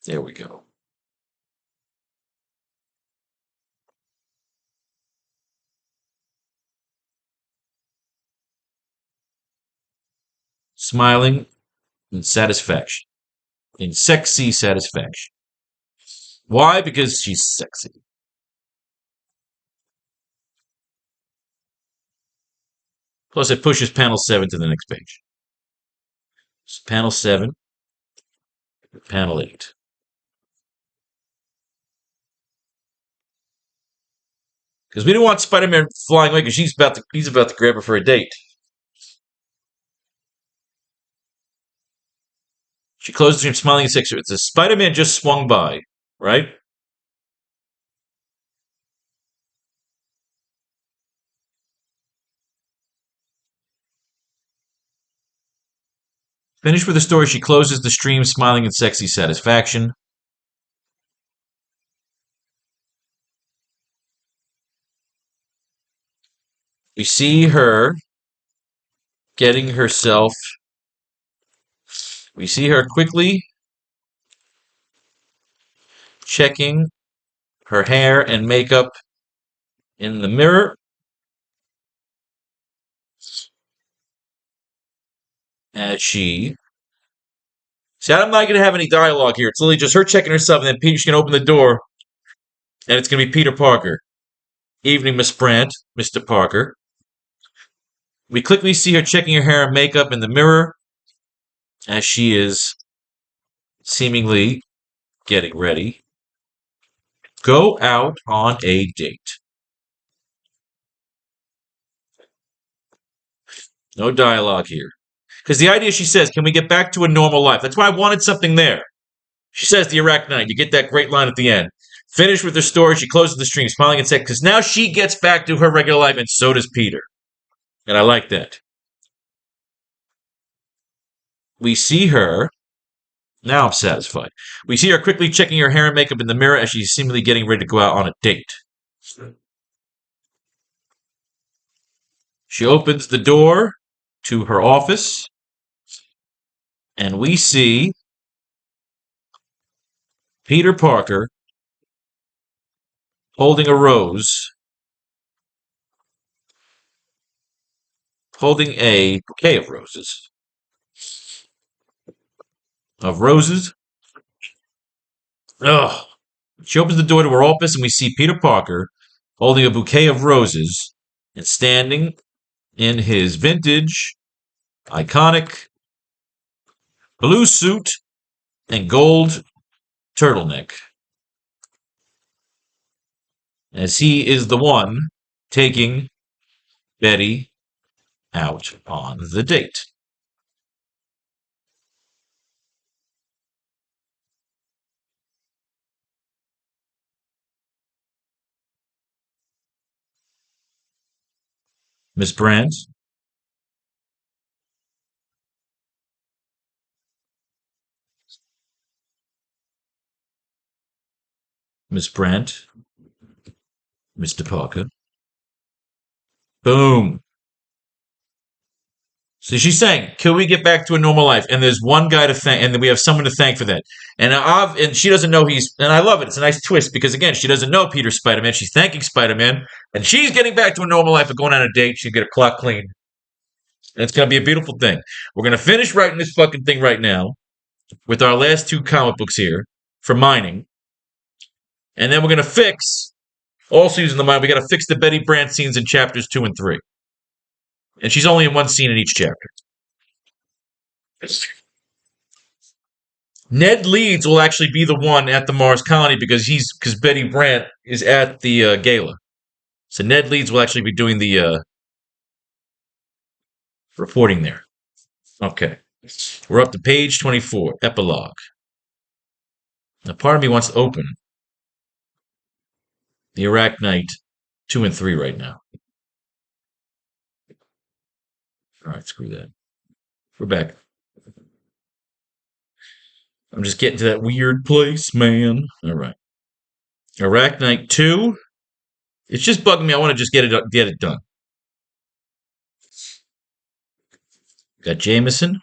There we go. Smiling in satisfaction. In sexy satisfaction. Why? Because she's sexy. Plus, it pushes panel 7 to the next page. So panel 7, panel 8. Because we didn't want Spider-Man flying away because he's about to grab her for a date. She closes the stream, smiling and sexy. It says Spider-Man just swung by, right? Finished with the story, she closes the stream, smiling in sexy satisfaction. We see her getting herself. We see her quickly checking her hair and makeup in the mirror. As she. See, I'm not going to have any dialogue here. It's literally just her checking herself, and then Peter's going to open the door, and it's going to be Peter Parker. Evening, Miss Brandt, Mr. Parker. We quickly see her checking her hair and makeup in the mirror as she is seemingly getting ready. Go out on a date. No dialogue here. Because the idea, she says, can we get back to a normal life? That's why I wanted something there. She says the AracKnight. You get that great line at the end. Finished with her story, she closes the stream, smiling and saying, because now she gets back to her regular life, and so does Peter. And I like that. We see her. Now I'm satisfied. We see her quickly checking her hair and makeup in the mirror as she's seemingly getting ready to go out on a date. She opens the door to her office, and we see Peter Parker holding a rose, holding a bouquet of roses. Ugh. She opens the door to her office, and we see Peter Parker holding a bouquet of roses and standing in his vintage, iconic blue suit and gold turtleneck, as he is the one taking Betty out on the date. Miss Brandt? Miss Brandt? Mr. Parker? Boom. So she's saying, can we get back to a normal life? And there's one guy to thank, and then we have someone to thank for that. And she doesn't know and I love it. It's a nice twist because, again, she doesn't know Peter's Spider-Man. She's thanking Spider-Man, and she's getting back to a normal life of going on a date. She'll get her clock cleaned. And it's going to be a beautiful thing. We're going to finish writing this fucking thing right now with our last two comic books here for mining. And then we're going to fix, also using the mine, we got to fix the Betty Brant scenes in chapters 2 and 3. And she's only in one scene in each chapter. Ned Leeds will actually be the one at the Mars colony because Betty Brant is at the gala. So Ned Leeds will actually be doing the reporting there. Okay. We're up to page 24, epilogue. Now, part of me wants to open the AracKnight 2 and 3 right now. All right, screw that. We're back. I'm just getting to that weird place, man. All right. AracKnight 2. It's just bugging me. I want to just get it done. Got Jameson.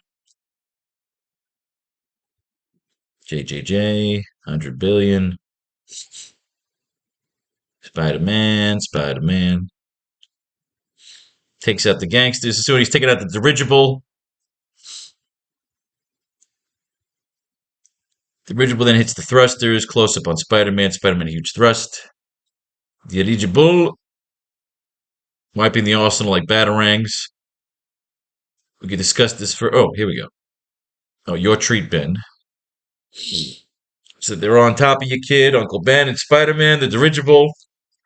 JJJ. 100 billion. Spider-Man. Takes out the gangsters. So he's taking out the dirigible. The dirigible then hits the thrusters. Close up on Spider-Man. Spider-Man, a huge thrust. The dirigible wiping the arsenal like batarangs. We can discuss this for. Oh, here we go. Oh, your treat, Ben. So they're on top of your kid, Uncle Ben and Spider-Man, the dirigible.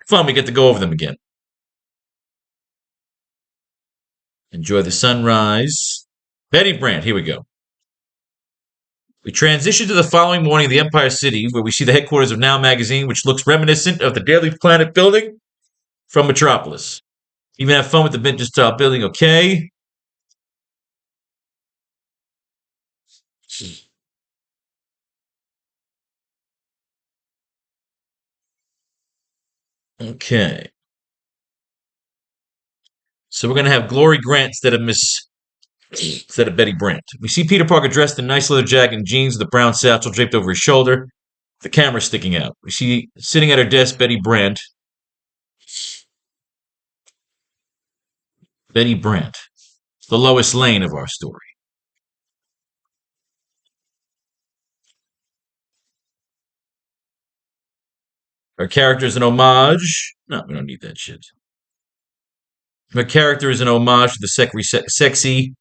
Fun, we get to go over them again. Enjoy the sunrise. Betty Brant, here we go. We transition to the following morning in the Empire City, where we see the headquarters of Now Magazine, which looks reminiscent of the Daily Planet building from Metropolis. Even have fun with the vintage style building, okay? Okay. So we're gonna have Glory Grant instead of Betty Brant. We see Peter Parker dressed in nice leather jacket and jeans with a brown satchel draped over his shoulder, the camera sticking out. We see sitting at her desk Betty Brant. Betty Brant, the Lois Lane of our story. Her character is an homage. No, we don't need that shit. Her character is an homage to the sexy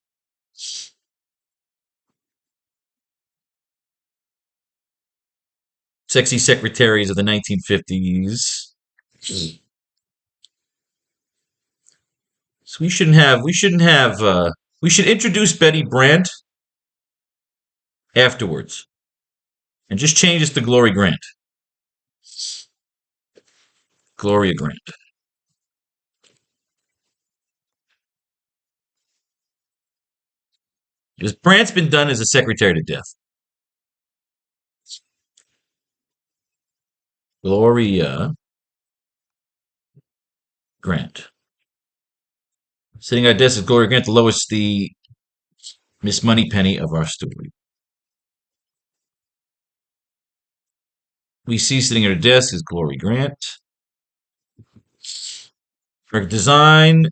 secretaries of the 1950s. So we should introduce Betty Brant afterwards and just change this to Glory Grant. Gloria Grant. Because Brant's been done as a secretary to death. Gloria Grant. Sitting at our desk is Gloria Grant, the Miss Moneypenny of our story. We see sitting at her desk is Glory Grant. Her design,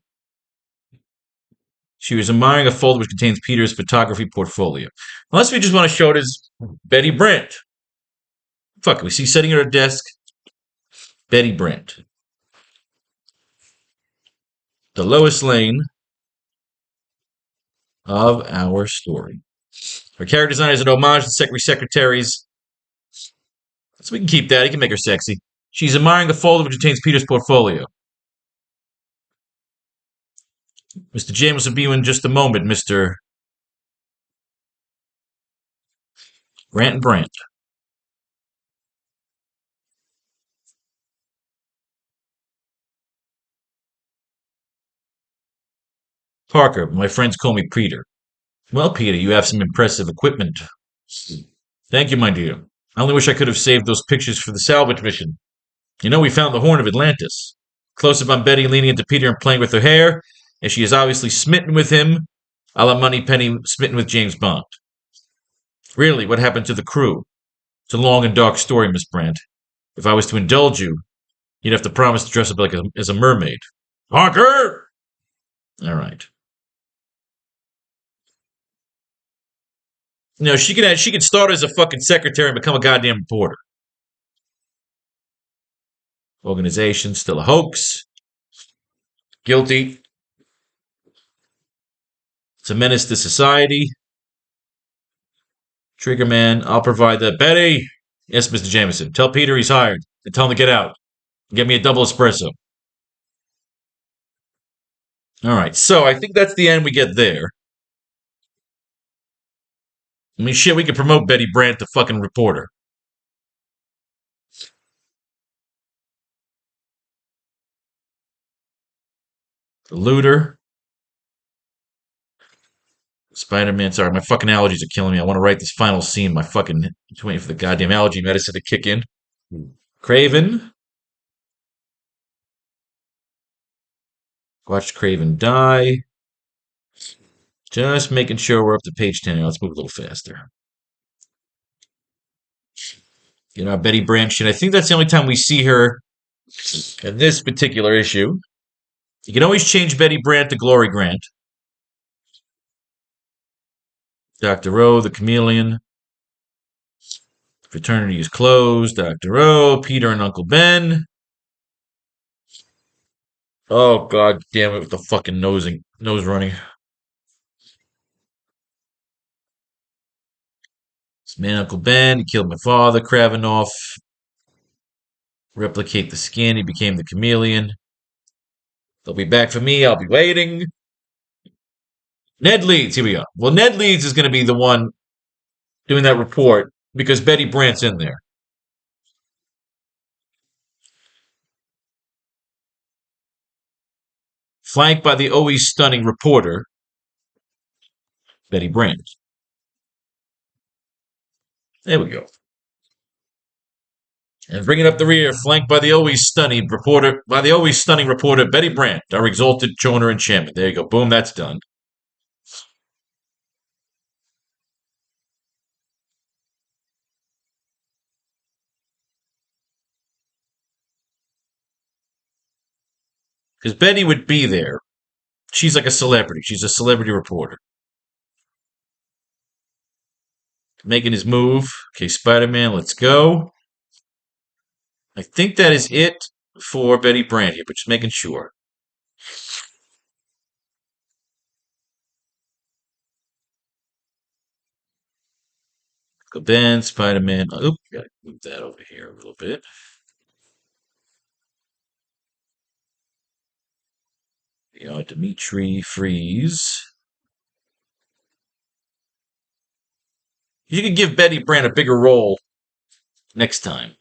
she was admiring a folder which contains Peter's photography portfolio. Unless we just want to show it as Betty Brant. Fuck it, we see sitting at her desk Betty Brant. The Lois Lane of our story. Her character design is an homage to secretaries. So we can keep that. He can make her sexy. She's admiring the folder which contains Peter's portfolio. Mr. James will be in just a moment, Mr. Grant and Brant. Parker, my friends call me Peter. Well, Peter, you have some impressive equipment. Thank you, my dear. I only wish I could have saved those pictures for the salvage mission. You know, we found the Horn of Atlantis. Close up on Betty leaning into Peter and playing with her hair, and she is obviously smitten with him, a la Moneypenny smitten with James Bond. Really, what happened to the crew? It's a long and dark story, Miss Brant. If I was to indulge you, you'd have to promise to dress up as a mermaid. Parker! All right. No, she could start as a fucking secretary and become a goddamn reporter. Organization still a hoax. Guilty. It's a menace to society. Triggerman, I'll provide that. Betty! Yes, Mr. Jameson. Tell Peter he's hired. And tell him to get out. Get me a double espresso. All right, so I think that's the end we get there. I mean, shit, we could promote Betty Brant to fucking reporter. The looter. Spider-Man. Sorry, my fucking allergies are killing me. I want to write this final scene. My fucking just waiting for the goddamn allergy medicine to kick in. Craven. Watch Craven die. Just making sure we're up to page 10. Let's move a little faster. You know, Betty Brant shit. I think that's the only time we see her in this particular issue. You can always change Betty Brant to Glory Grant. Dr. O, the chameleon. Fraternity is closed. Dr. O, Peter and Uncle Ben. Oh, god damn it with the fucking nose running. It's man, Uncle Ben. He killed my father, Kravinoff. Replicate the skin. He became the chameleon. They'll be back for me. I'll be waiting. Ned Leeds. Here we go. Well, Ned Leeds is going to be the one doing that report because Betty Brant's in there. Flanked by the always stunning reporter, Betty Brant. There we go. And bringing up the rear, flanked by the always stunning reporter, Betty Brant, our exalted owner and chairman. There you go. Boom, that's done. Because Betty would be there. She's like a celebrity. She's a celebrity reporter. Making his move. Okay, Spider-Man, let's go. I think that is it for Betty Brant here, but just making sure. Go Ben, Spider-Man. Oop, gotta move that over here a little bit. Dimitri Freeze. You could give Betty Brant a bigger role next time.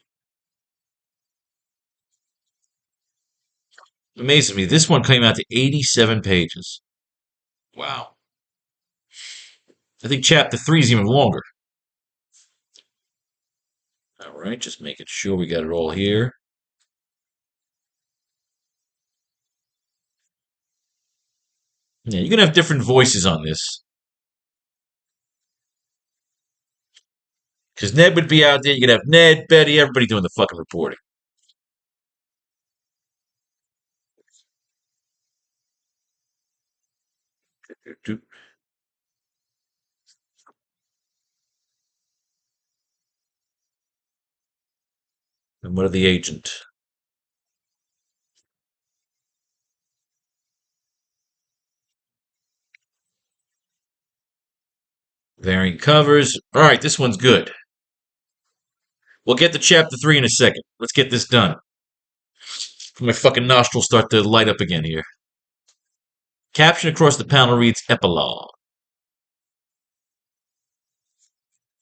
Amazes me. This one came out to 87 pages. Wow. I think chapter 3 is even longer. All right, just making sure we got it all here. Yeah, you're going to have different voices on this. Because Ned would be out there. You're going to have Ned, Betty, everybody doing the fucking reporting. And what of the agent? Varying covers. All right, this one's good. We'll get to chapter 3 in a second. Let's get this done. My fucking nostrils start to light up again here. Caption across the panel reads Epilogue.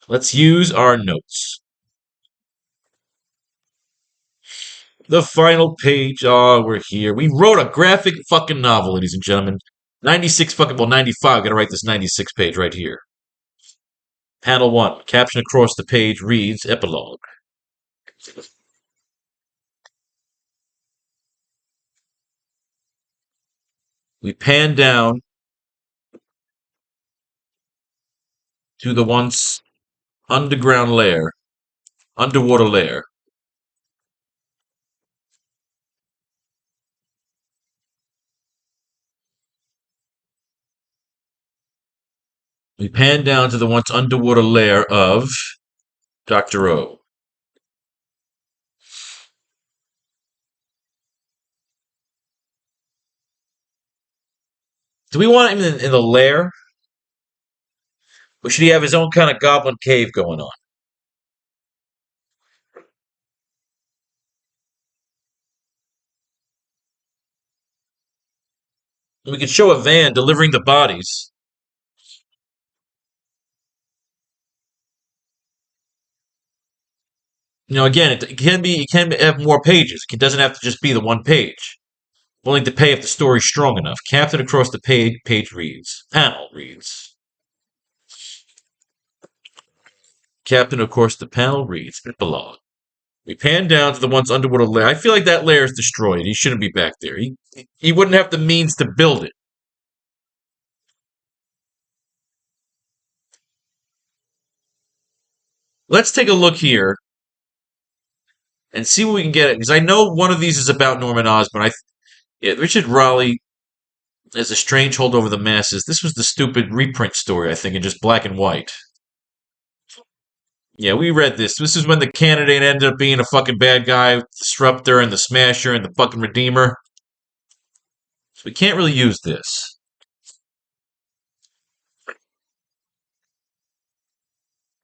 Let's use our notes. The final page. Oh, we're here. We wrote a graphic fucking novel, ladies and gentlemen. 96 fucking, well, 95. Gotta write this 96 page right here. Panel 1. Caption across the page reads Epilogue. We pan down to the once underwater lair. We pan down to the once underwater lair of Dr. O. Do we want him in the lair? Or should he have his own kind of goblin cave going on? We could show a van delivering the bodies. Again, it can have more pages. It doesn't have to just be the one page. Willing to pay if the story's strong enough. Captain across the page reads. Panel reads. Captain across the panel reads. Epilogue. We pan down to the once underwater lair. I feel like that lair is destroyed. He shouldn't be back there. He wouldn't have the means to build it. Let's take a look here and see what we can get. Because I know one of these is about Norman Osborn. Richard Raleigh has a strange hold over the masses. This was the stupid reprint story, I think, in just black and white. Yeah, we read this. This is when the candidate ended up being a fucking bad guy, Disruptor and the Smasher and the fucking Redeemer. So we can't really use this.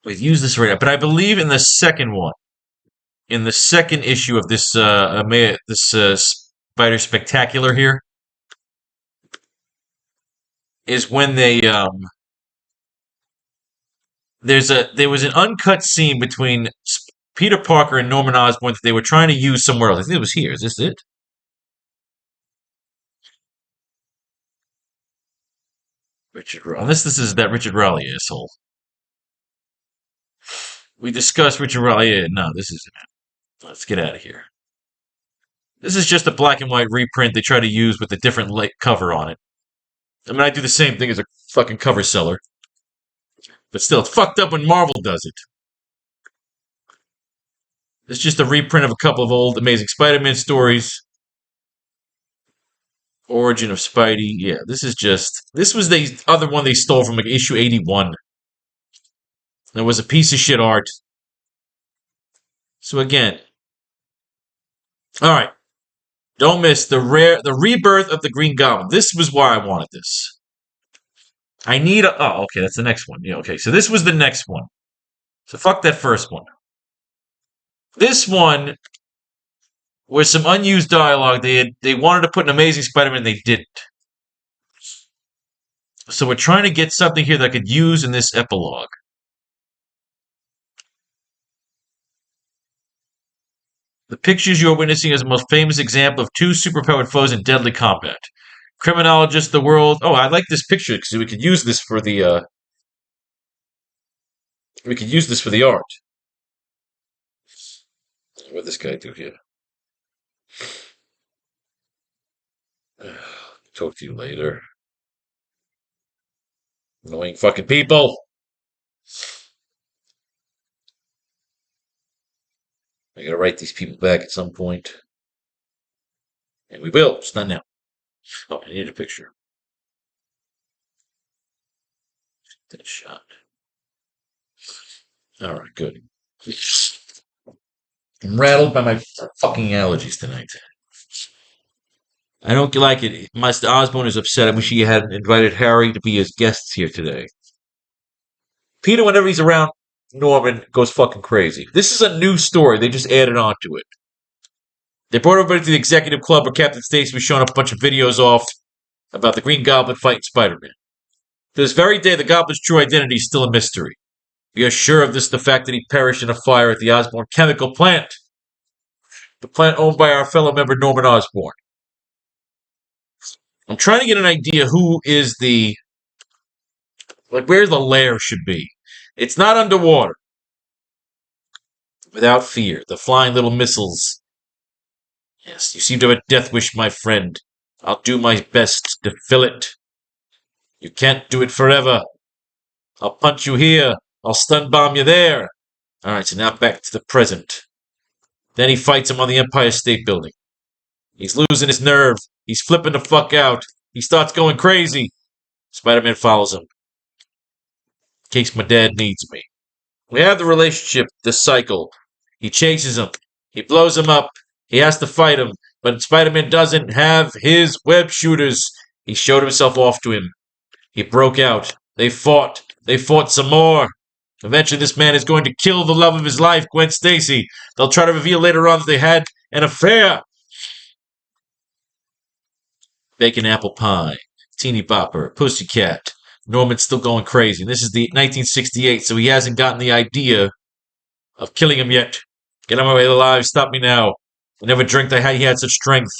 We've used this right now, but I believe in the second one. in the second issue of this Spider Spectacular here is when there was an uncut scene between Peter Parker and Norman Osborn that they were trying to use somewhere else. I think it was here. Is this it? Richard Raleigh. Unless this is that Richard Raleigh asshole. We discussed Richard Raleigh. Yeah, no, this isn't it. Let's get out of here. This is just a black and white reprint they try to use with a different cover on it. I mean, I do the same thing as a fucking cover seller. But still, it's fucked up when Marvel does it. It's just a reprint of a couple of old Amazing Spider-Man stories. Origin of Spidey. Yeah, this was the other one they stole from like issue 81. It was a piece of shit art. So again, all right. Don't miss the rebirth of the Green Goblin. This was why I wanted this. I need a. Oh, okay, that's the next one. Yeah, okay, so this was the next one. So fuck that first one. This one was some unused dialogue. They wanted to put an Amazing Spider-Man, they didn't. So we're trying to get something here that I could use in this epilogue. The pictures you are witnessing is the most famous example of two superpowered foes in deadly combat. Criminologist, the world. Oh, I like this picture because we could use this for the. We could use this for the art. What this guy do here? Talk to you later. Annoying fucking people. I gotta write these people back at some point. And we will. It's not now. Oh, I need a picture. That shot. Alright, good. I'm rattled by my fucking allergies tonight. I don't like it. Mr. Osborn is upset. I wish he had invited Harry to be his guests here today. Peter, whenever he's around Norman, goes fucking crazy. This is a new story. They just added on to it. They brought everybody to the executive club where Captain Stacy was showing up a bunch of videos off about the Green Goblin fighting Spider-Man. To this very day, the Goblin's true identity is still a mystery. We are sure of this, the fact that he perished in a fire at the Osborn chemical plant. The plant owned by our fellow member Norman Osborn. I'm trying to get an idea who is where the lair should be. It's not underwater. Without fear, the flying little missiles. Yes, you seem to have a death wish, my friend. I'll do my best to fill it. You can't do it forever. I'll punch you here. I'll stun bomb you there. Alright, so now back to the present. Then he fights him on the Empire State Building. He's losing his nerve. He's flipping the fuck out. He starts going crazy. Spider-Man follows him. In case my dad needs me. We have the relationship, the cycle. He chases him. He blows him up. He has to fight him. But Spider-Man doesn't have his web shooters. He showed himself off to him. He broke out. They fought. They fought some more. Eventually, this man is going to kill the love of his life, Gwen Stacy. They'll try to reveal later on that they had an affair. Bacon apple pie, teeny bopper, pussycat. Norman's still going crazy. And this is the 1968, so he hasn't gotten the idea of killing him yet. Get out of my way alive. Stop me now. I never dreamt he had such strength.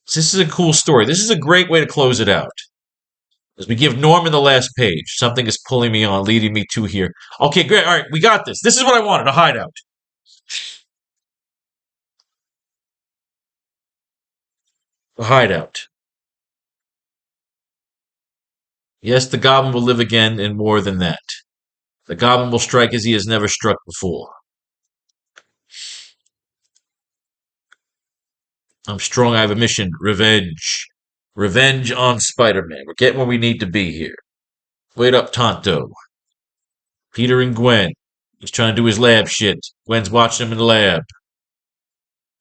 So this is a cool story. This is a great way to close it out. As we give Norman the last page. Something is pulling me on, leading me to here. Okay, great. All right, we got this. This is what I wanted, a hideout. A hideout. Yes, the Goblin will live again, and more than that. The Goblin will strike as he has never struck before. I'm strong. I have a mission. Revenge. Revenge on Spider-Man. We're getting where we need to be here. Wait up, Tonto. Peter and Gwen. He's trying to do his lab shit. Gwen's watching him in the lab.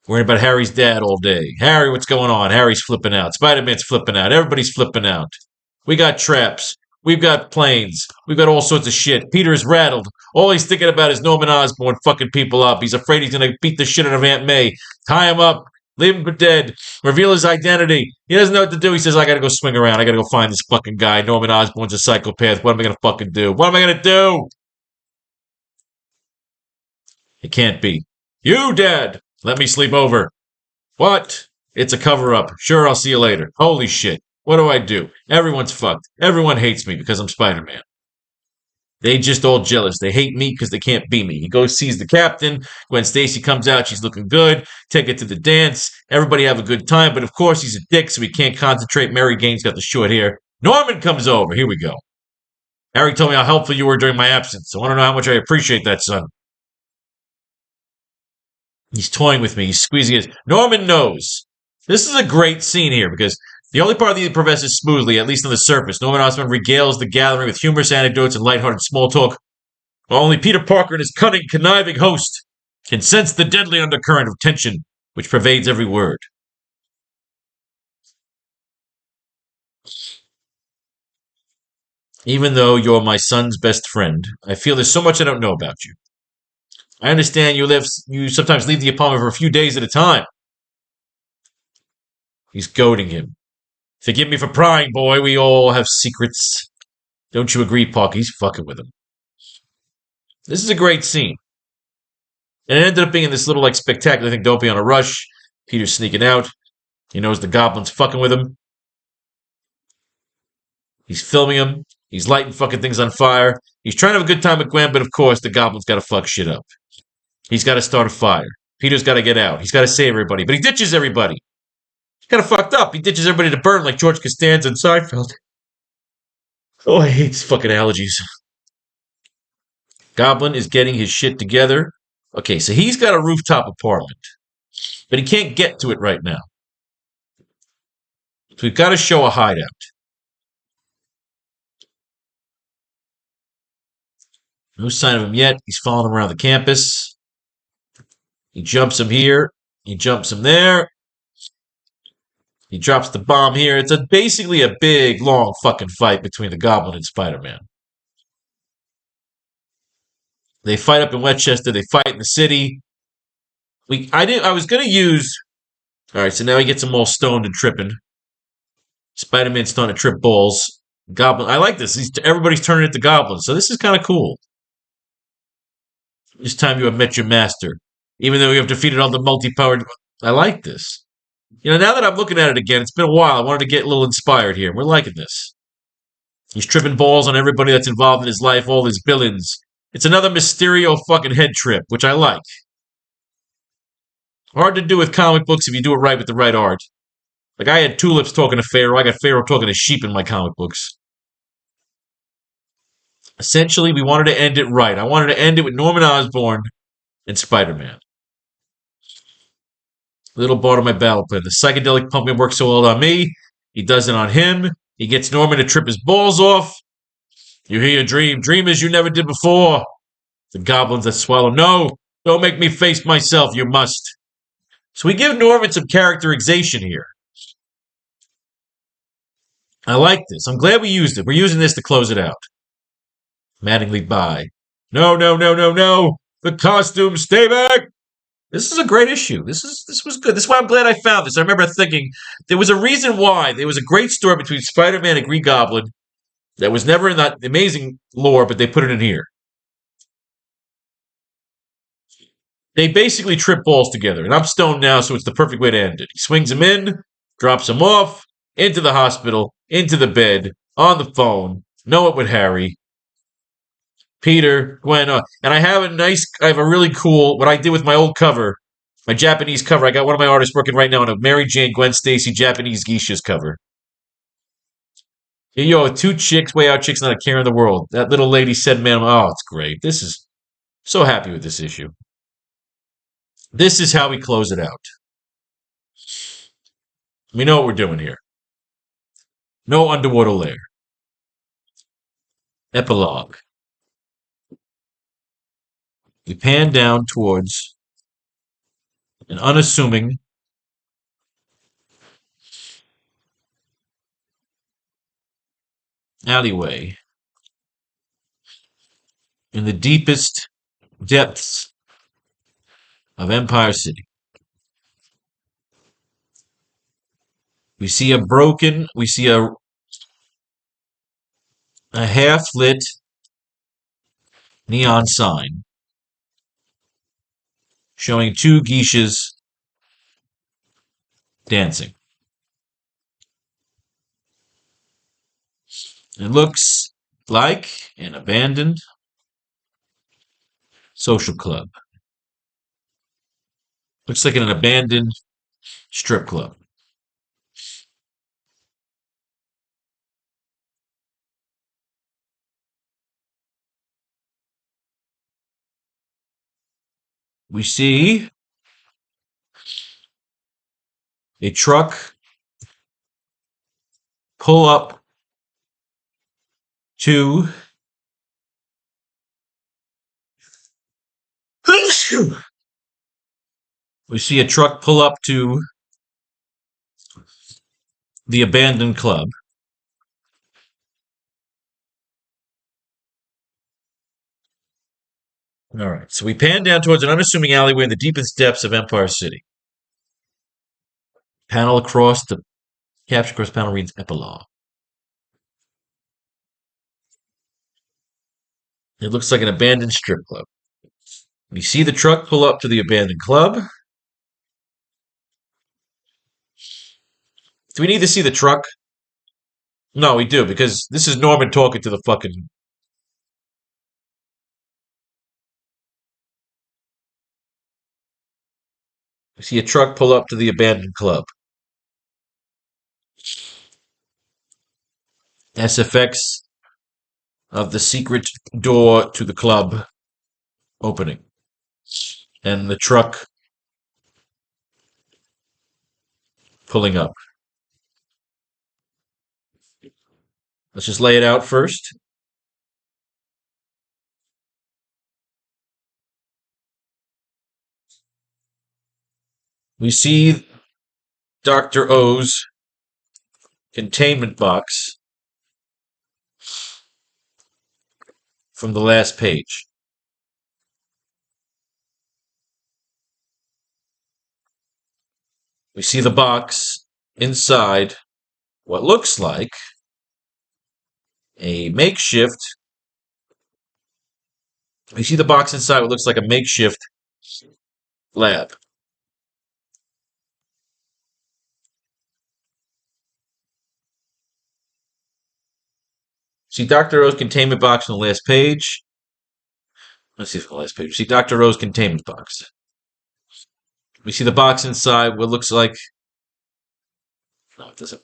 Worrying about Harry's dad all day. Harry, what's going on? Harry's flipping out. Spider-Man's flipping out. Everybody's flipping out. We got traps. We've got planes. We've got all sorts of shit. Peter is rattled. All he's thinking about is Norman Osborn fucking people up. He's afraid he's going to beat the shit out of Aunt May, tie him up, leave him for dead, reveal his identity. He doesn't know what to do. He says, I got to go swing around. I got to go find this fucking guy. Norman Osborn's a psychopath. What am I going to fucking do? What am I going to do? It can't be. You, Dad! Let me sleep over. What? It's a cover-up. Sure, I'll see you later. Holy shit. What do I do? Everyone's fucked. Everyone hates me because I'm Spider-Man. They just all jealous. They hate me because they can't be me. He goes, sees the captain. Gwen Stacy comes out. She's looking good. Take it to the dance. Everybody have a good time. But of course, he's a dick, so he can't concentrate. Mary Gaines got the short hair. Norman comes over. Here we go. Harry told me how helpful you were during my absence. I want to know how much I appreciate that, son. He's toying with me. He's squeezing his. Norman knows. This is a great scene here because the only part of the progresses smoothly, at least on the surface. Norman Osborn regales the gathering with humorous anecdotes and lighthearted small talk, while only Peter Parker and his cunning, conniving host can sense the deadly undercurrent of tension which pervades every word. Even though you're my son's best friend, I feel there's so much I don't know about you. I understand you sometimes leave the apartment for a few days at a time. He's goading him. Forgive me for prying, boy. We all have secrets. Don't you agree, Parker? He's fucking with him. This is a great scene. And it ended up being this little, spectacular thing. Don't be on a rush. Peter's sneaking out. He knows the goblin's fucking with him. He's filming him. He's lighting fucking things on fire. He's trying to have a good time with Gwen, but of course, the goblin's got to fuck shit up. He's got to start a fire. Peter's got to get out. He's got to save everybody, but he ditches everybody. He's kind of fucked up. He ditches everybody to burn like George Costanza and Seinfeld. Oh, I hate these fucking allergies. Goblin is getting his shit together. Okay, so he's got a rooftop apartment, but he can't get to it right now. So we've got to show a hideout. No sign of him yet. He's following him around the campus. He jumps him here. He jumps him there. He drops the bomb here. It's basically a big, long fucking fight between the Goblin and Spider-Man. They fight up in Westchester. They fight in the city. I was going to use... All right, so now he gets them all stoned and tripping. Spider-Man's starting to trip balls. Goblin... I like this. Everybody's turning into goblins, so this is kind of cool. This time you have met your master. Even though you have defeated all the multi-powered... I like this. Now that I'm looking at it again, it's been a while. I wanted to get a little inspired here. We're liking this. He's tripping balls on everybody that's involved in his life, all his villains. It's another Mysterio fucking head trip, which I like. Hard to do with comic books if you do it right with the right art. Like I had tulips talking to Faro. I got Faro talking to sheep in my comic books. Essentially, we wanted to end it right. I wanted to end it with Norman Osborn and Spider-Man. Little part of my battle plan. The psychedelic pumpkin works so well on me. He does it on him. He gets Norman to trip his balls off. You hear your dream. Dream as you never did before. The goblins that swallow. No, don't make me face myself. You must. So we give Norman some characterization here. I like this. I'm glad we used it. We're using this to close it out. Mattingly bye. No, no, no, no, no. The costumes, stay back. This is a great issue. This was good. This is why I'm glad I found this. I remember thinking there was a reason why. There was a great story between Spider-Man and Green Goblin that was never in that amazing lore, but they put it in here. They basically trip balls together, and I'm stoned now, so it's the perfect way to end it. He swings him in, drops him off, into the hospital, into the bed, on the phone, know it with Harry. Peter, Gwen, and I have a really cool, what I did with my old cover, my Japanese cover. I got one of my artists working right now on a Mary Jane, Gwen Stacy, Japanese geishas cover. Yo, two chicks, way out chicks, not a care in the world. That little lady said, man, oh, it's great. This is so happy with this issue. This is how we close it out. We know what we're doing here. No underwater lair. Epilogue. We pan down towards an unassuming alleyway in the deepest depths of Empire City. We see a half-lit neon sign showing two geishas dancing. It looks like an abandoned social club. Looks like an abandoned strip club. We see a truck pull up to we see a truck pull up to the abandoned club. All right, so we pan down towards an unassuming alleyway in the deepest depths of Empire City. Panel across the caption across panel reads epilogue. It looks like an abandoned strip club. We see the truck pull up to the abandoned club. Do we need to see the truck? No, we do, because this is Norman talking to the fucking. We see a truck pull up to the abandoned club. SFX of the secret door to the club opening. And the truck pulling up. Let's just lay it out first. We see Dr. O's containment box from the last page. We see the box inside what looks like a makeshift. We see the box inside what looks like a makeshift lab. See Dr. O's containment box on the last page. Let's see if the last page. We see Dr. O's containment box. We see the box inside what looks like. No, it doesn't.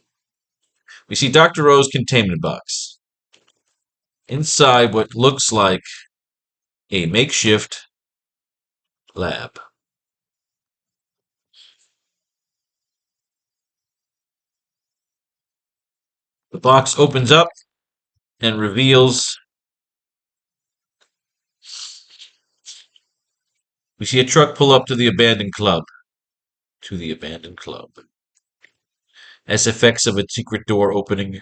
We see Dr. O's containment box. Inside what looks like a makeshift lab. The box opens up and reveals. We see a truck pull up to the abandoned club. To the abandoned club. SFX of a secret door opening.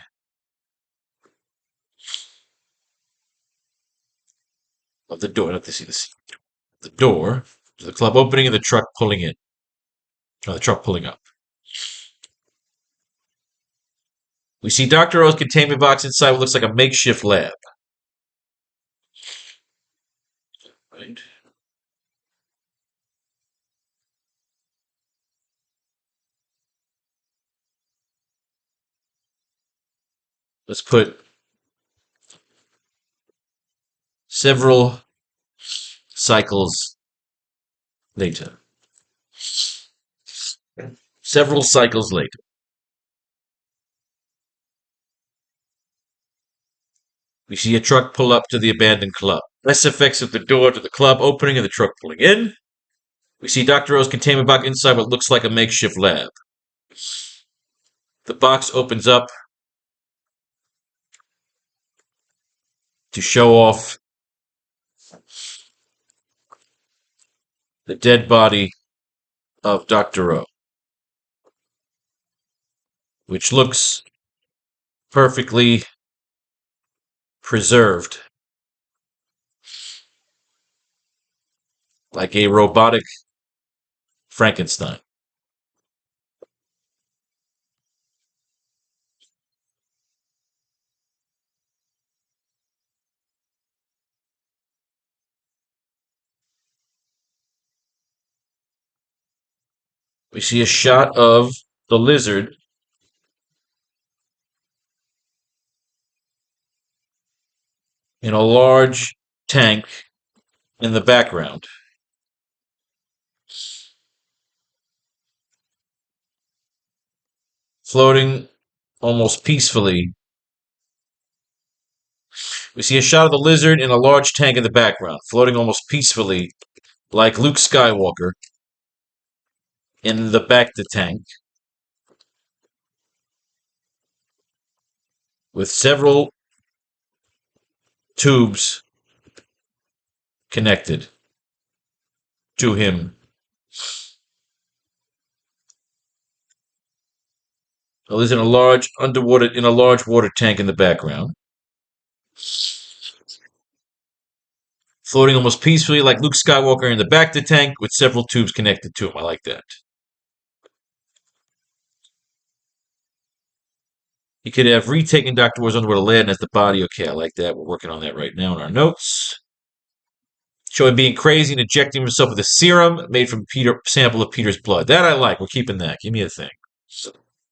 Of the door, not to see this. The door to the club opening and the truck pulling in. The truck pulling up. We see Dr. O's containment box inside what looks like a makeshift lab. Right. Let's put several cycles later. Several cycles later. We see a truck pull up to the abandoned club. SFX of the door to the club opening and the truck pulling in. We see Dr. O's containment box inside what looks like a makeshift lab. The box opens up to show off the dead body of Dr. O, which looks perfectly preserved like a robotic Frankenstein. We see a shot of the lizard in a large tank in the background. Floating almost peacefully. We see a shot of the lizard in a large tank in the background, floating almost peacefully, like Luke Skywalker, in the bacta tank, with several tubes connected to him. The lizard in a large water tank in the background, floating almost peacefully like Luke Skywalker in the bacta tank, with several tubes connected to him. I like that. He could have retaken Dr. War's underwater land as the body. Okay, I like that. We're working on that right now in our notes. Show him being crazy and injecting himself with a serum made from sample of Peter's blood. That I like. We're keeping that. Give me a thing.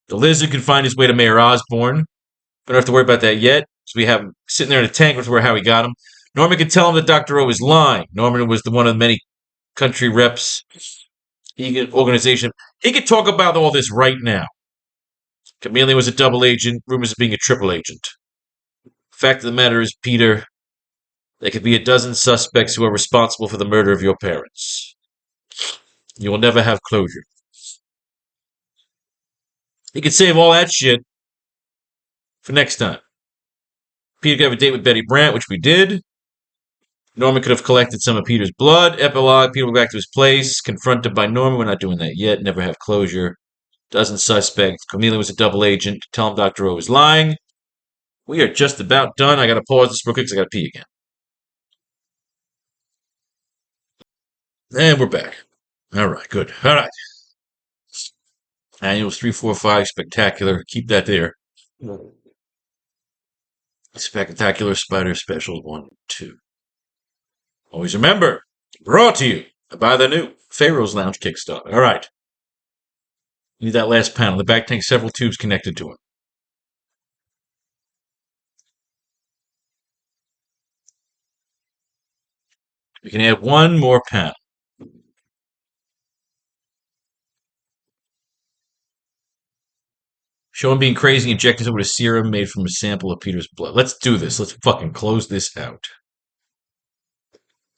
The lizard can find his way to Mayor Osborne. We don't have to worry about that yet. So we have him sitting there in a tank with how we got him. Norman can tell him that Dr. O is lying. Norman was one of the many country reps, organization. He could talk about all this right now. Chameleon was a double agent, rumors of being a triple agent. Fact of the matter is, Peter, there could be a dozen suspects who are responsible for the murder of your parents. You will never have closure. He could save all that shit for next time. Peter could have a date with Betty Brant, which we did. Norman could have collected some of Peter's blood. Epilogue, Peter went back to his place, confronted by Norman. We're not doing that yet. Never have closure. Dozen suspects. Chameleon was a double agent. Tell him Dr. O was lying. We are just about done. I got to pause this real quick because I got to pee again. And we're back. All right, good. All right. Annuals 345, spectacular. Keep that there. Spectacular Spider Specials 1, 2. Always remember, brought to you by the new Faro's Lounge Kickstarter. All right. You need that last panel. The back tank, several tubes connected to it. We can add one more panel. Show him being crazy, injecting him with a serum made from a sample of Peter's blood. Let's do this. Let's fucking close this out.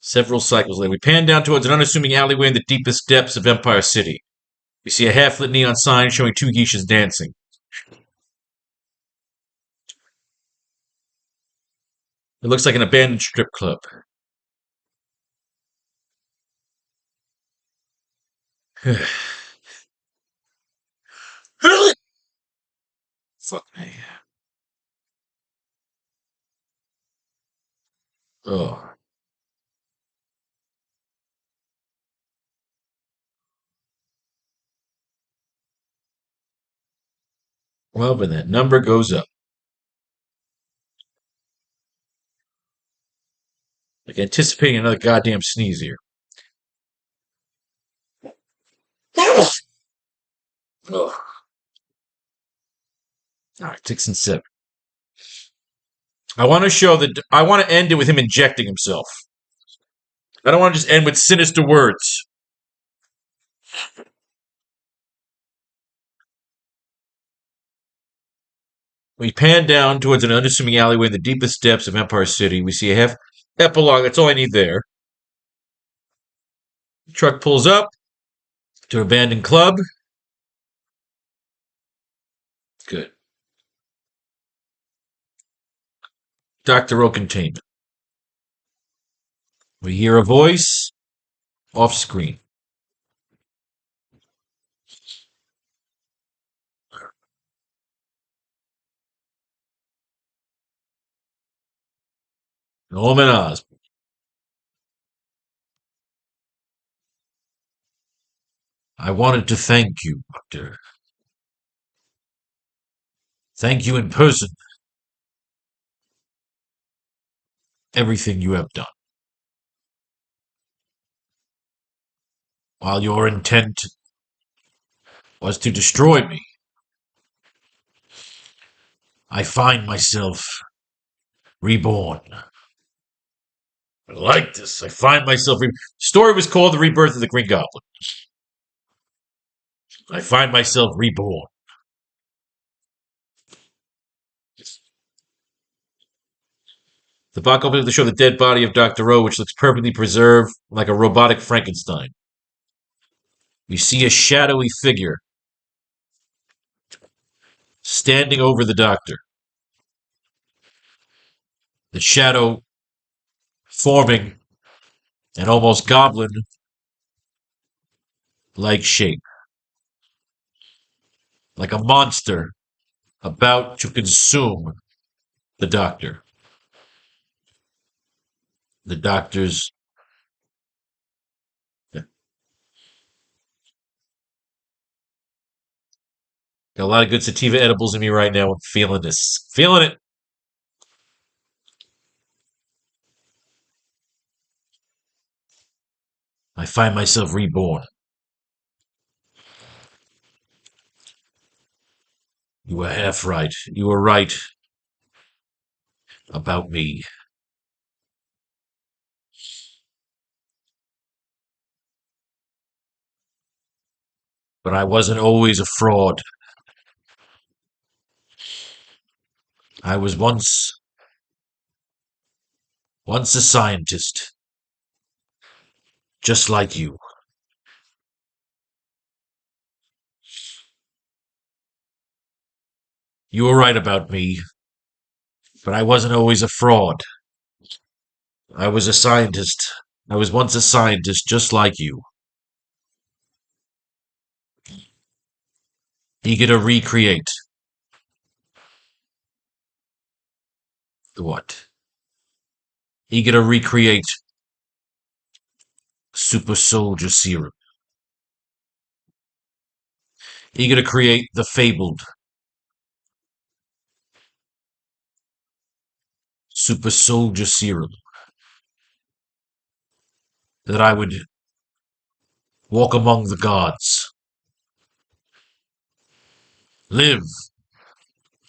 Several cycles later, we pan down towards an unassuming alleyway in the deepest depths of Empire City. We see a half-lit neon sign showing two geishas dancing. It looks like an abandoned strip club. Fuck me. Oh. Well, when that number goes up. Like anticipating another goddamn sneeze here. Oh. All right, 6 and 7. I want to show that. I want to end it with him injecting himself. I don't want to just end with sinister words. We pan down towards an unassuming alleyway in the deepest depths of Empire City. We see a half epilogue. That's all I need there. The truck pulls up to an abandoned club. Good. Dr. O containment. We hear a voice off screen. Norman Osborn. I wanted to thank you, Doctor. Thank you in person. Everything you have done. While your intent was to destroy me, I find myself reborn. I like this. I find myself. Story was called The Rebirth of the Green Goblin. I find myself reborn. The box opens to show the dead body of Dr. O, which looks perfectly preserved like a robotic Frankenstein. You see a shadowy figure standing over the doctor. The shadow forming an almost goblin like shape. Like a monster about to consume the doctor. The doctor's. Got a lot of good sativa edibles in me right now. I'm feeling this. Feeling it. I find myself reborn. You were half right. You were right about me. But I wasn't always a fraud. I was once a scientist, just like you. You were right about me, but I wasn't always a fraud. I was a scientist. I was once a scientist, just like you. Eager to recreate. The what? Eager to recreate super soldier serum. Eager to create the fabled super soldier serum. That I would walk among the gods. Live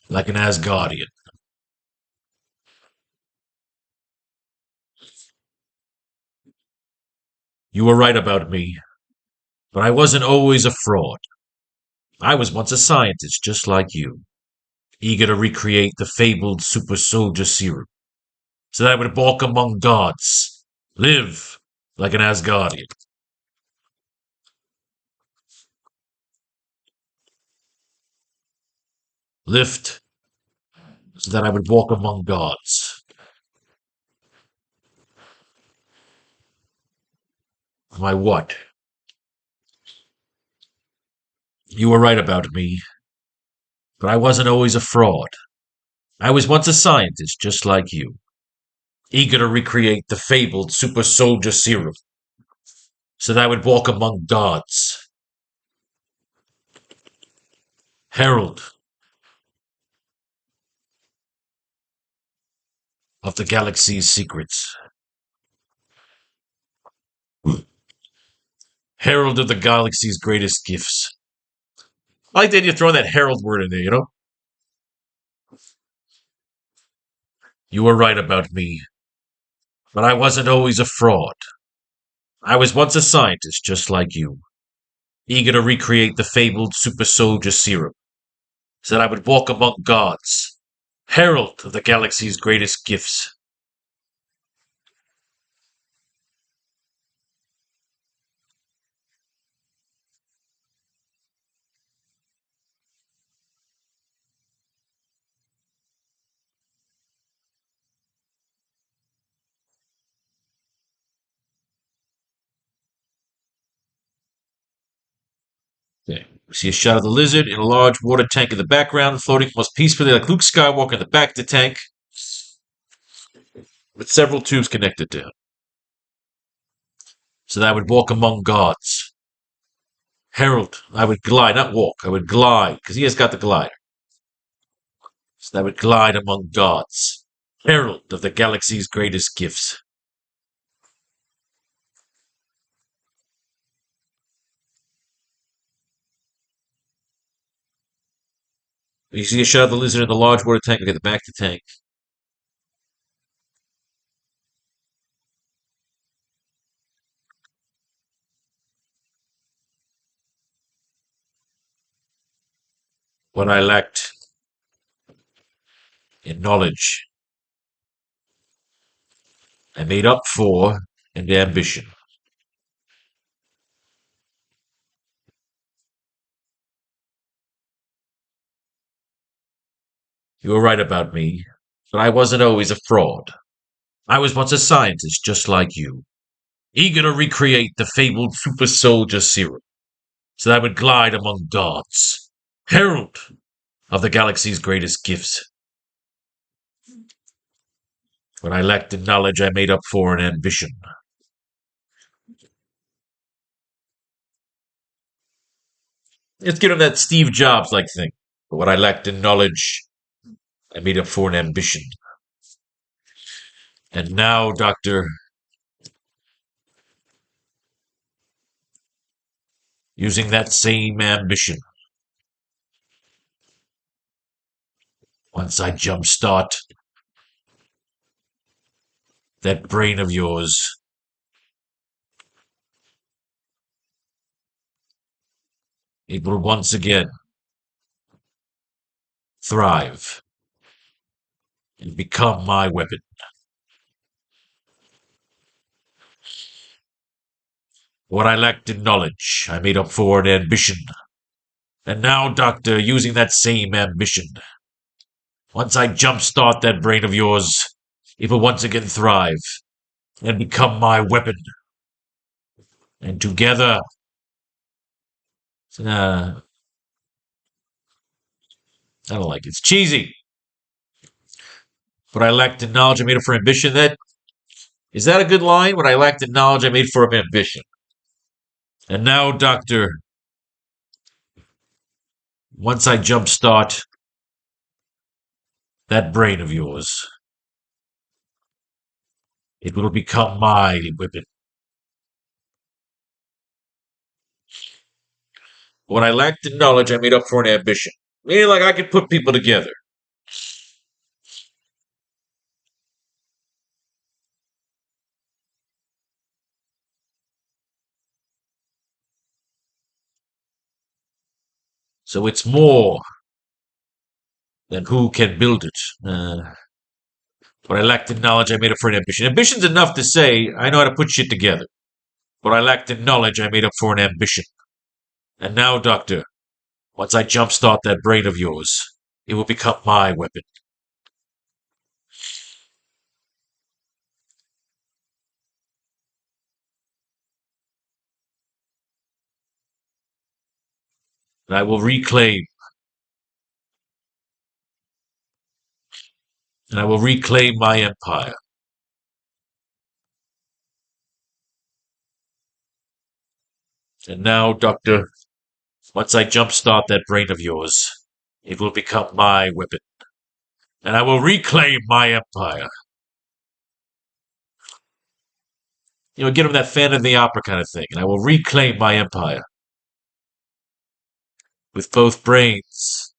like an Asgardian. You were right about me, but I wasn't always a fraud. I was once a scientist just like you, eager to recreate the fabled super soldier serum, so that I would walk among gods, live like an Asgardian. Lift, so that I would walk among gods. My what? You were right about me, but I wasn't always a fraud. I was once a scientist just like you, eager to recreate the fabled super soldier serum, so that I would walk among gods. Herald of the galaxy's secrets. Herald of the galaxy's greatest gifts. I like that you throw that herald word in there, you know? You were right about me, but I wasn't always a fraud. I was once a scientist just like you, eager to recreate the fabled super soldier serum, so that I would walk among gods. Herald of the galaxy's greatest gifts. Okay. We see a shot of the lizard in a large water tank in the background, floating most peacefully like Luke Skywalker in the back of the tank. with several tubes connected to him, so that I would walk among gods. Herald, I would glide, not walk, I would glide, because he has got the glider. So that I would glide among gods. Herald of the galaxy's greatest gifts. You see a shot of the lizard in the large water tank. Okay, the back to tank. What I lacked in knowledge, I made up for in ambition. You were right about me, but I wasn't always a fraud. I was once a scientist just like you, eager to recreate the fabled super soldier serum, so that I would glide among gods, herald of the galaxy's greatest gifts. When I lacked in knowledge, I made up for in ambition. Let's give him that Steve Jobs like thing. But what I lacked in knowledge, I made up for in ambition. And now, Doctor, using that same ambition, once I jumpstart that brain of yours, it will once again thrive and become my weapon. What I lacked in knowledge, I made up for in ambition. And now, Doctor, using that same ambition, once I jumpstart that brain of yours, it will once again thrive and become my weapon. And together, I don't like it. It's cheesy. What I lacked in knowledge, I made up for ambition. Is that a good line? What I lacked in knowledge, I made for ambition. And now, Doctor, once I jumpstart that brain of yours, it will become my weapon. What I lacked in knowledge, I made up for in ambition. Meaning, like, I could put people together. So it's more than who can build it. What I lacked in knowledge, I made up for in ambition. Ambition's enough to say I know how to put shit together. What I lacked in knowledge, I made up for in ambition. And now, Doctor, once I jumpstart that brain of yours, it will become my weapon. And I will reclaim, and I will reclaim my empire. And now, Doctor, once I jumpstart that brain of yours, it will become my weapon. And I will reclaim my empire. Get him that Phantom of the Opera kind of thing. And I will reclaim my empire. With both brains.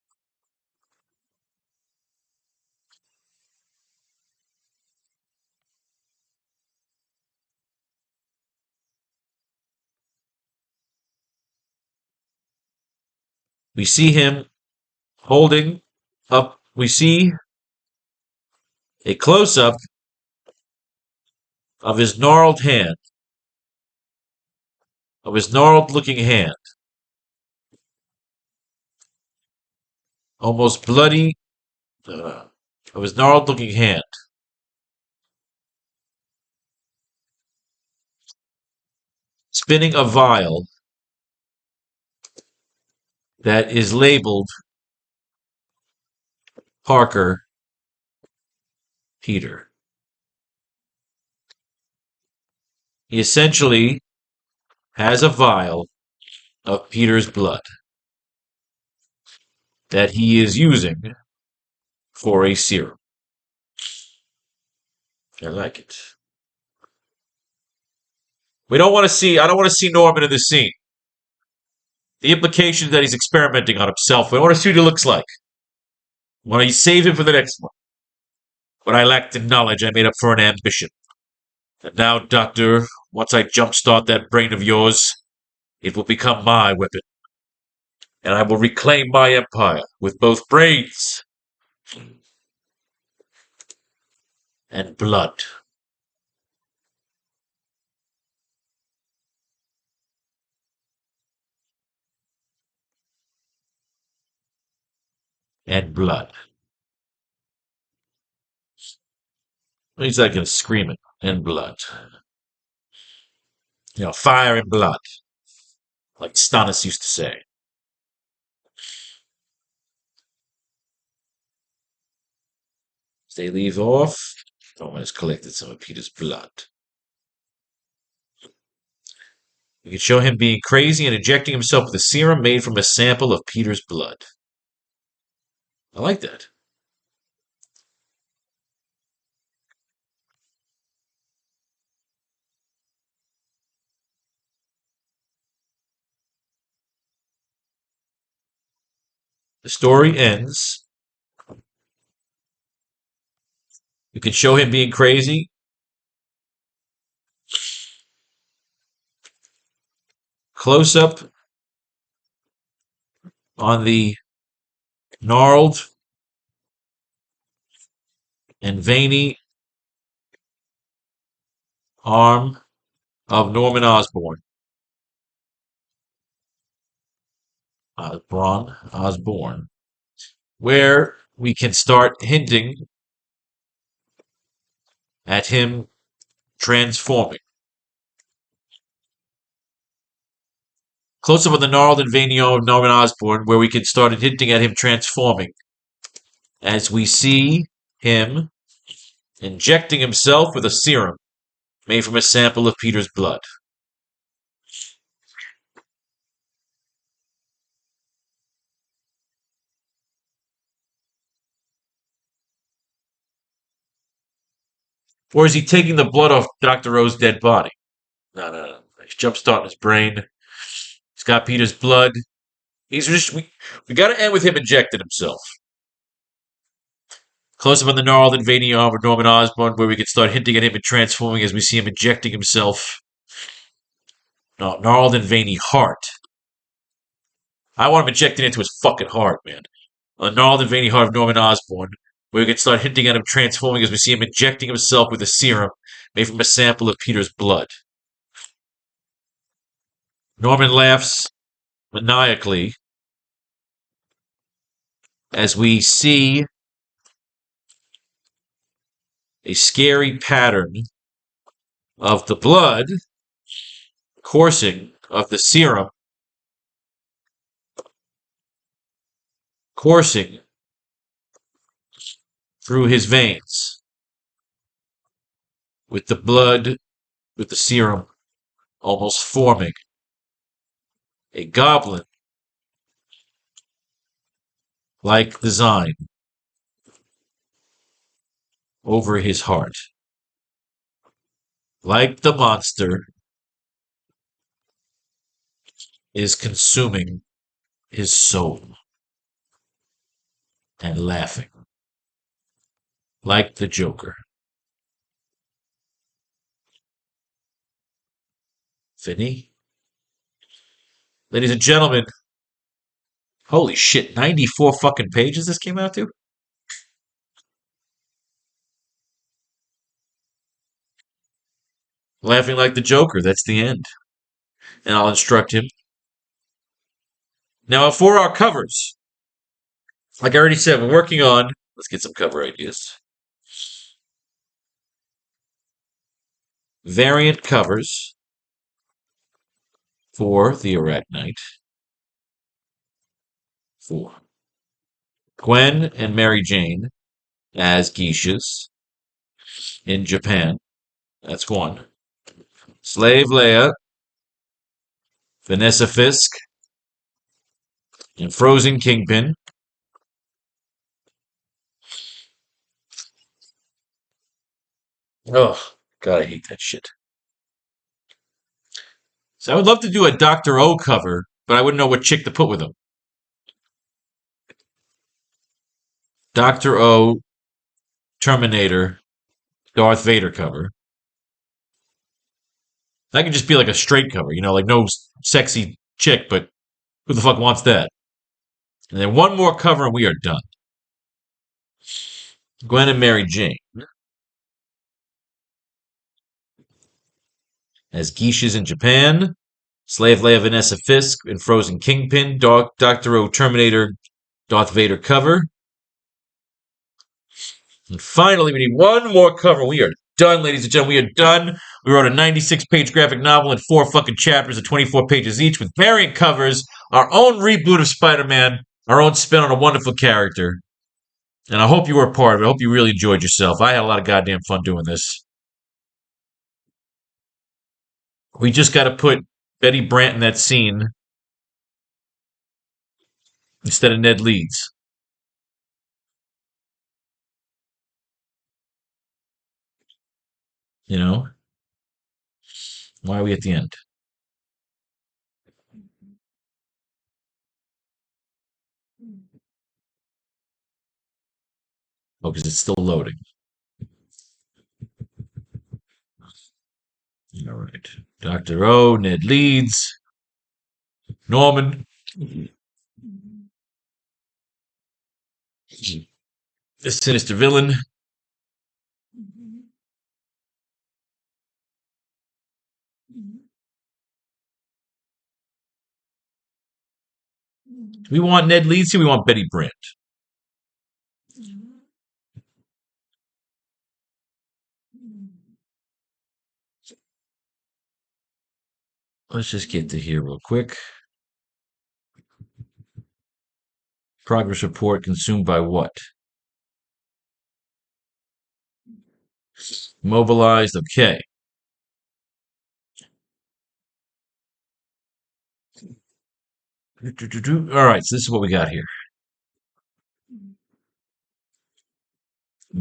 We see him holding up. We see a close up of his gnarled hand, of his gnarled looking hand. Almost bloody, of his gnarled looking hand. Spinning a vial that is labeled Parker Peter. He essentially has a vial of Peter's blood that he is using for a serum. I like it. I don't want to see Norman in this scene. The implication that he's experimenting on himself. I want to see what he looks like. I want to save him for the next one. What I lacked in knowledge, I made up for in ambition. And now, Doctor, once I jumpstart that brain of yours, it will become my weapon. And I will reclaim my empire with both brains and blood. And blood. He's like going to scream it. And blood. Fire and blood. Like Stannis used to say. As they leave off, Norman has collected some of Peter's blood. We can show him being crazy and injecting himself with a serum made from a sample of Peter's blood. I like that. The story ends. You can show him being crazy. Close up on the gnarled and veiny arm of Norman Osborn. Osborn. Where we can start hinting at him transforming. Close up on the gnarled and veiny arm of Norman Osborn, where we can start hinting at him transforming. As we see him injecting himself with a serum made from a sample of Peter's blood. Or is he taking the blood off Dr. O's dead body? No. He's jumpstarting his brain. He's got Peter's blood. We got to end with him injecting himself. Close up on the gnarled and veiny arm of Norman Osborn, where we can start hinting at him and transforming as we see him injecting himself. No, gnarled and veiny heart. I want him injecting into his fucking heart, man. On the gnarled and veiny heart of Norman Osborn, where we can start hinting at him transforming as we see him injecting himself with a serum made from a sample of Peter's blood. Norman laughs maniacally as we see a scary pattern of the blood coursing, of the serum coursing through his veins, with the blood, with the serum almost forming a goblin like design over his heart. Like the monster is consuming his soul and laughing. Like the Joker. Finny? Ladies and gentlemen, holy shit, 94 fucking pages this came out to? Laughing like the Joker, that's the end. And I'll instruct him. Now, for our covers, like I already said, we're working on, let's get some cover ideas. Variant covers for the AracKnight. For Gwen and Mary Jane as geishas in Japan. That's one. Slave Leia, Vanessa Fisk, and Frozen Kingpin. Oh, God, I hate that shit. So I would love to do a Dr. O cover, but I wouldn't know what chick to put with him. Dr. O, Terminator, Darth Vader cover. That could just be like a straight cover, like no sexy chick, but who the fuck wants that? And then one more cover and we are done. Gwen and Mary Jane as geishas in Japan. Slave Leia Vanessa Fisk and Frozen Kingpin. Dr. O Terminator Darth Vader cover. And finally, we need one more cover. We are done, ladies and gentlemen. We are done. We wrote a 96-page graphic novel in 4 fucking chapters of 24 pages each with variant covers, our own reboot of Spider-Man, our own spin on a wonderful character. And I hope you were a part of it. I hope you really enjoyed yourself. I had a lot of goddamn fun doing this. We just got to put Betty Brant in that scene instead of Ned Leeds. You know? Why are we at the end? Oh, because it's still loading. All right. Dr. O, Ned Leeds, Norman, the sinister villain. Do we want Ned Leeds here? We want Betty Brant. Let's just get to here real quick. Progress report consumed by what? Mobilized. Okay. All right. So this is what we got here.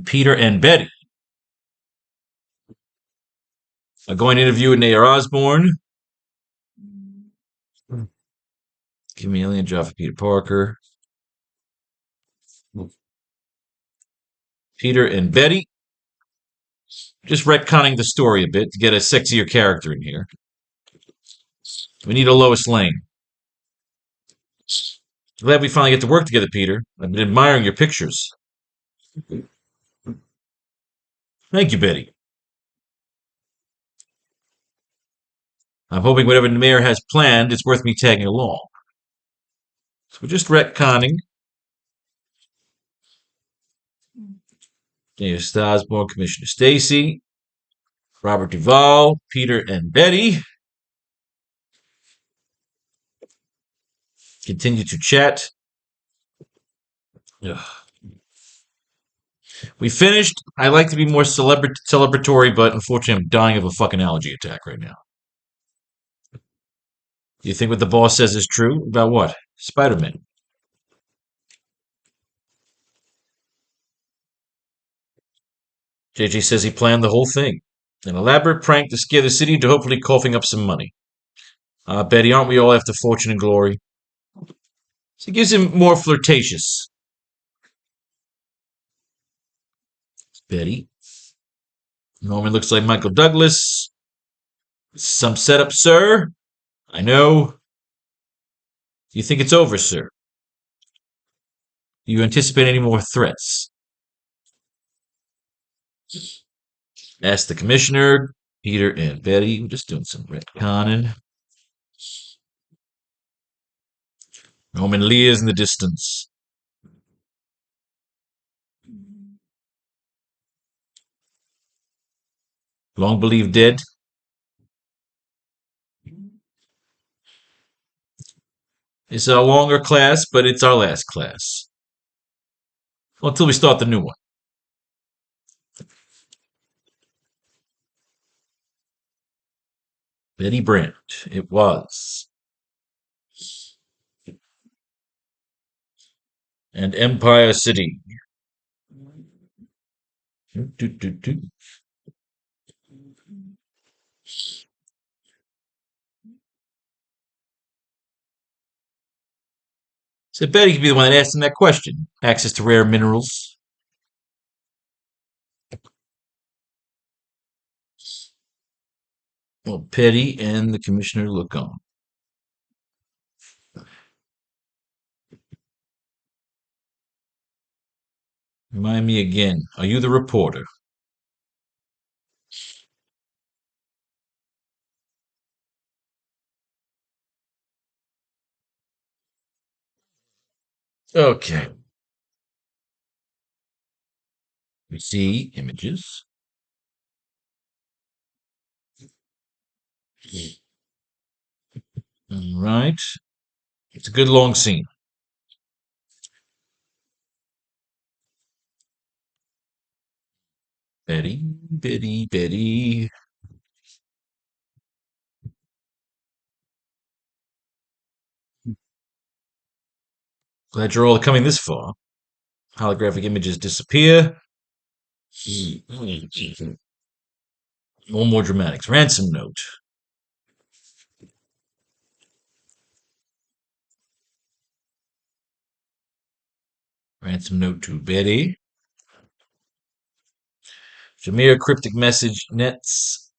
Peter and Betty are going to interview with Nair Osborne. Give me an alien job for Peter Parker. Peter and Betty. Just retconning the story a bit to get a sexier character in here. We need a Lois Lane. Glad we finally get to work together, Peter. I've been admiring your pictures. Thank you, Betty. I'm hoping whatever the mayor has planned, it's worth me tagging along. So we're just retconning. Daniel Osborne, Commissioner Stacy, Robert Duvall, Peter and Betty. Continue to chat. Ugh. We finished. I like to be more celebratory, but unfortunately, I'm dying of a fucking allergy attack right now. You think what the boss says is true? About what? Spider-Man. JJ says he planned the whole thing. An elaborate prank to scare the city into hopefully coughing up some money. Betty, aren't we all after fortune and glory? So it gives him more flirtatious. Betty. Norman looks like Michael Douglas. Some setup, sir. I know. You think it's over, sir? Do you anticipate any more threats? Ask the commissioner. Peter and Betty. We're just doing some retconning. Norman Lee is in the distance. Long believed dead. It's a longer class, but it's our last class. Well, until we start the new one. Betty Brandt. It was. And Empire City. Do, do, do. So Betty could be the one that asked him that question. Access to rare minerals. Well, Petty and the commissioner look on. Remind me again. Are you the reporter? Okay. We see images. All right. It's a good long scene. Betty, Betty, Betty. Glad you're all coming this far. Holographic images disappear. More dramatics. Ransom note. Ransom note to Betty. Jameer cryptic message nets.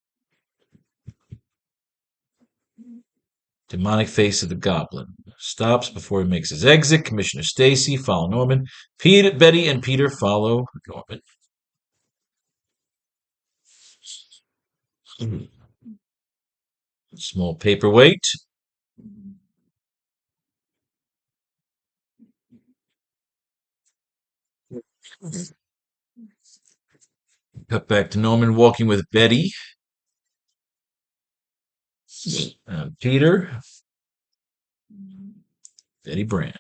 Demonic face of the goblin. Stops before he makes his exit. Commissioner Stacy follow Norman. Betty and Peter follow Norman. Small paperweight. Cut back to Norman walking with Betty. Peter. Betty Brandt.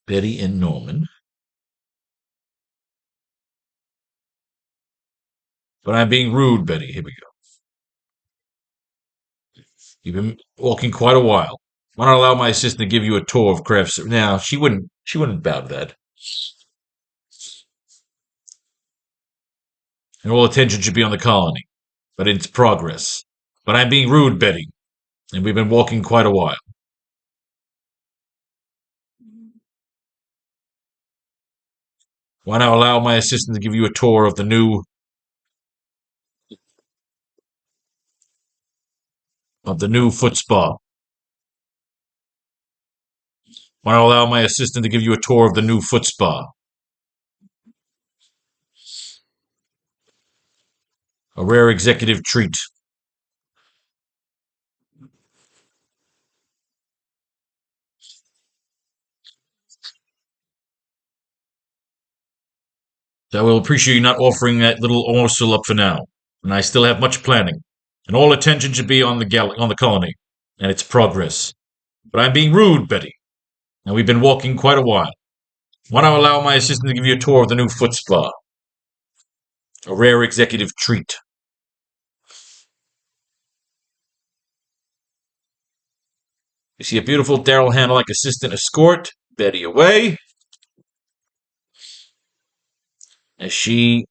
Betty and Norman. But I'm being rude, Betty. Here we go. You've been walking quite a while. Why not allow my assistant to give you a tour of crafts? Now, she wouldn't. She wouldn't bow to that. And all attention should be on the colony, but its progress. But I'm being rude, Betty, and we've been walking quite a while. Why not allow my assistant to give you a tour of the new foot spa? Why not allow my assistant to give you a tour of the new foot spa? A rare executive treat. I will appreciate you not offering that little morsel up for now, and I still have much planning. And all attention should be on the colony and its progress. But I'm being rude, Betty, and we've been walking quite a while. Why not allow my assistant to give you a tour of the new foot spa? A rare executive treat. You see a beautiful Daryl Hannah-like assistant escort Betty away as she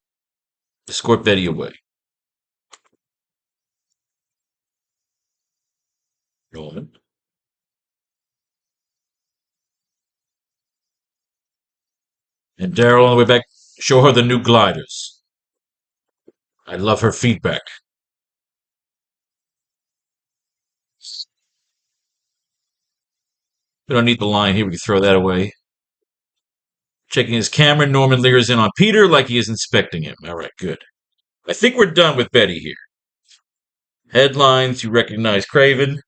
escort Betty away. Norman. And Daryl on the way back, show her the new gliders. I love her feedback. We don't need the line here, we can throw that away. Checking his camera, Norman leers in on Peter like he is inspecting him. All right, good. I think we're done with Betty here. Headlines, you recognize Craven.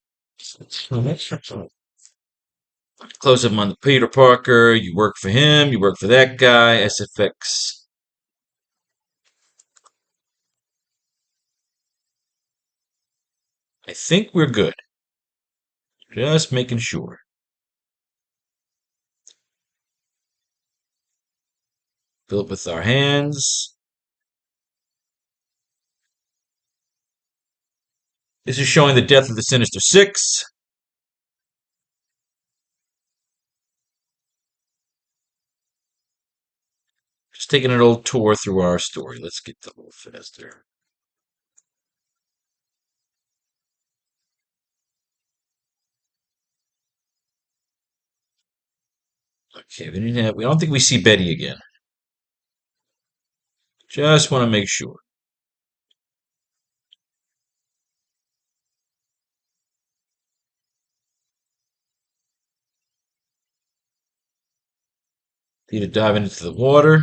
Close up on the Peter Parker. You work for him. You work for that guy. SFX. I think we're good. Just making sure. Fill it with our hands. This is showing the death of the Sinister Six. Just taking an old tour through our story. Let's get a little faster. Okay, we don't think we see Betty again. Just want to make sure. Need to dive into the water.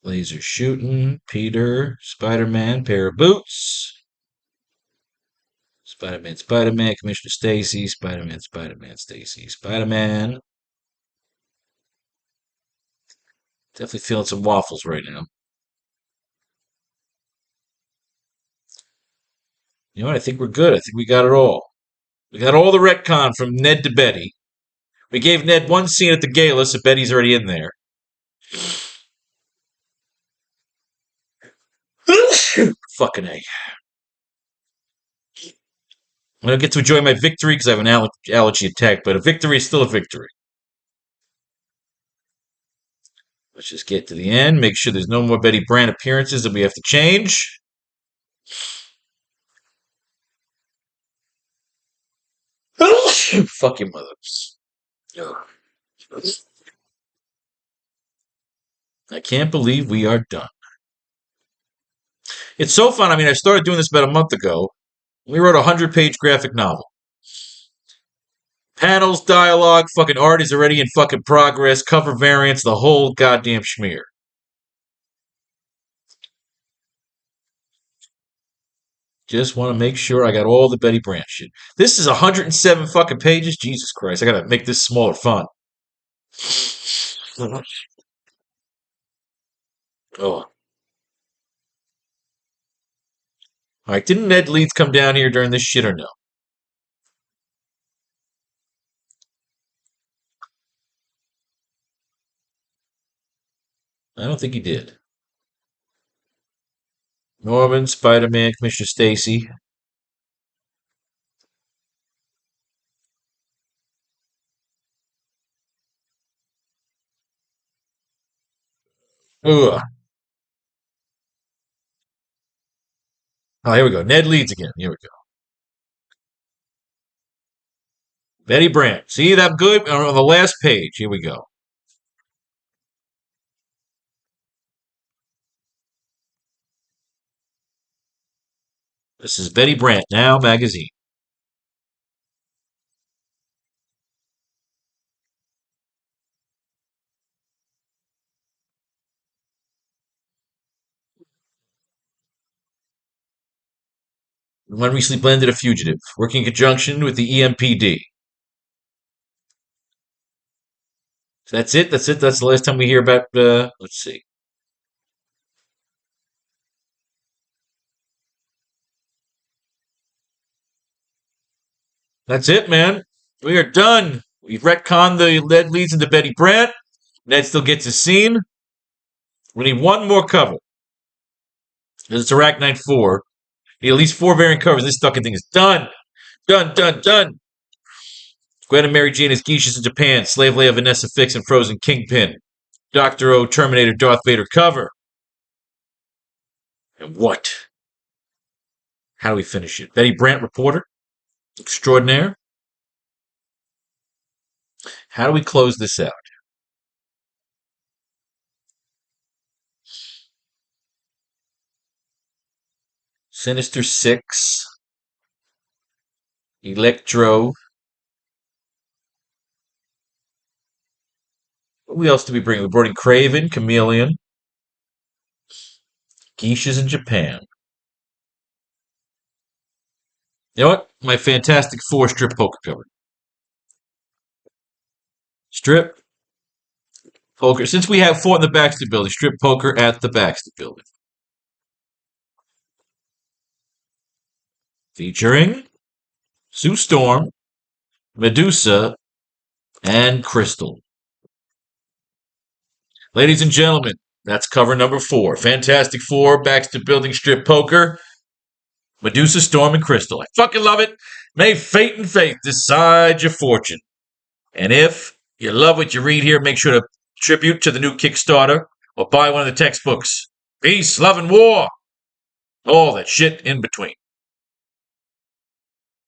Laser shooting. Peter. Spider-Man. Pair of boots. Spider-Man, Spider-Man, Commissioner Stacy, Spider-Man, Spider-Man, Stacy, Spider-Man. Definitely feeling some waffles right now. You know what? I think we're good. I think we got it all. We got all the retcon from Ned to Betty. We gave Ned one scene at the gala, so Betty's already in there. Fucking A. I don't get to enjoy my victory because I have an allergy attack, but a victory is still a victory. Let's just get to the end. Make sure there's no more Betty Brant appearances that we have to change. Fuck your mother. I can't believe we are done. It's so fun. I mean, I started doing this about a month ago. We wrote a 100-page graphic novel. Panels, dialogue, fucking art is already in fucking progress, cover variants, the whole goddamn schmear. Just want to make sure I got all the Betty Brant shit. This is 107 fucking pages. Jesus Christ, I gotta make this smaller font. Oh. Alright, didn't Ned Leeds come down here during this shit or no? I don't think he did. Norman, Spider-Man, Commissioner Stacy. Ugh. Oh, here we go. Ned Leeds again. Here we go. Betty Brant. See that good? On the last page. Here we go. This is Betty Brant Now magazine. One recently blended a fugitive, working in conjunction with the EMPD. So that's it. That's it. That's the last time we hear about. Let's see. That's it, man. We are done. We've retconned the Ned leads into Betty Brant. Ned still gets his scene. We need one more cover. It's AracKnight 4. We need at least 4 variant covers. This fucking thing is done. Done, done, done. Gwen and Mary Jane as geishas in Japan. Slave Leia, Vanessa Fix, and Frozen Kingpin. Dr. O, Terminator, Darth Vader cover. And what? How do we finish it? Betty Brant, reporter. Extraordinaire. How do we close this out? Sinister Six. Electro. Who else do we bring? We brought in Craven, Chameleon. Geishas in Japan. You know what? My Fantastic Four strip poker cover. Strip poker. Since we have fought in the Baxter Building, strip poker at the Baxter Building. Featuring Sue Storm, Medusa, and Crystal. Ladies and gentlemen, that's cover number 4. Fantastic Four, Baxter Building, strip poker, Medusa, Storm, and Crystal. I fucking love it. May fate and faith decide your fortune. And if you love what you read here, make sure to contribute to the new Kickstarter or buy one of the textbooks. Peace, love, and war. All that shit in between.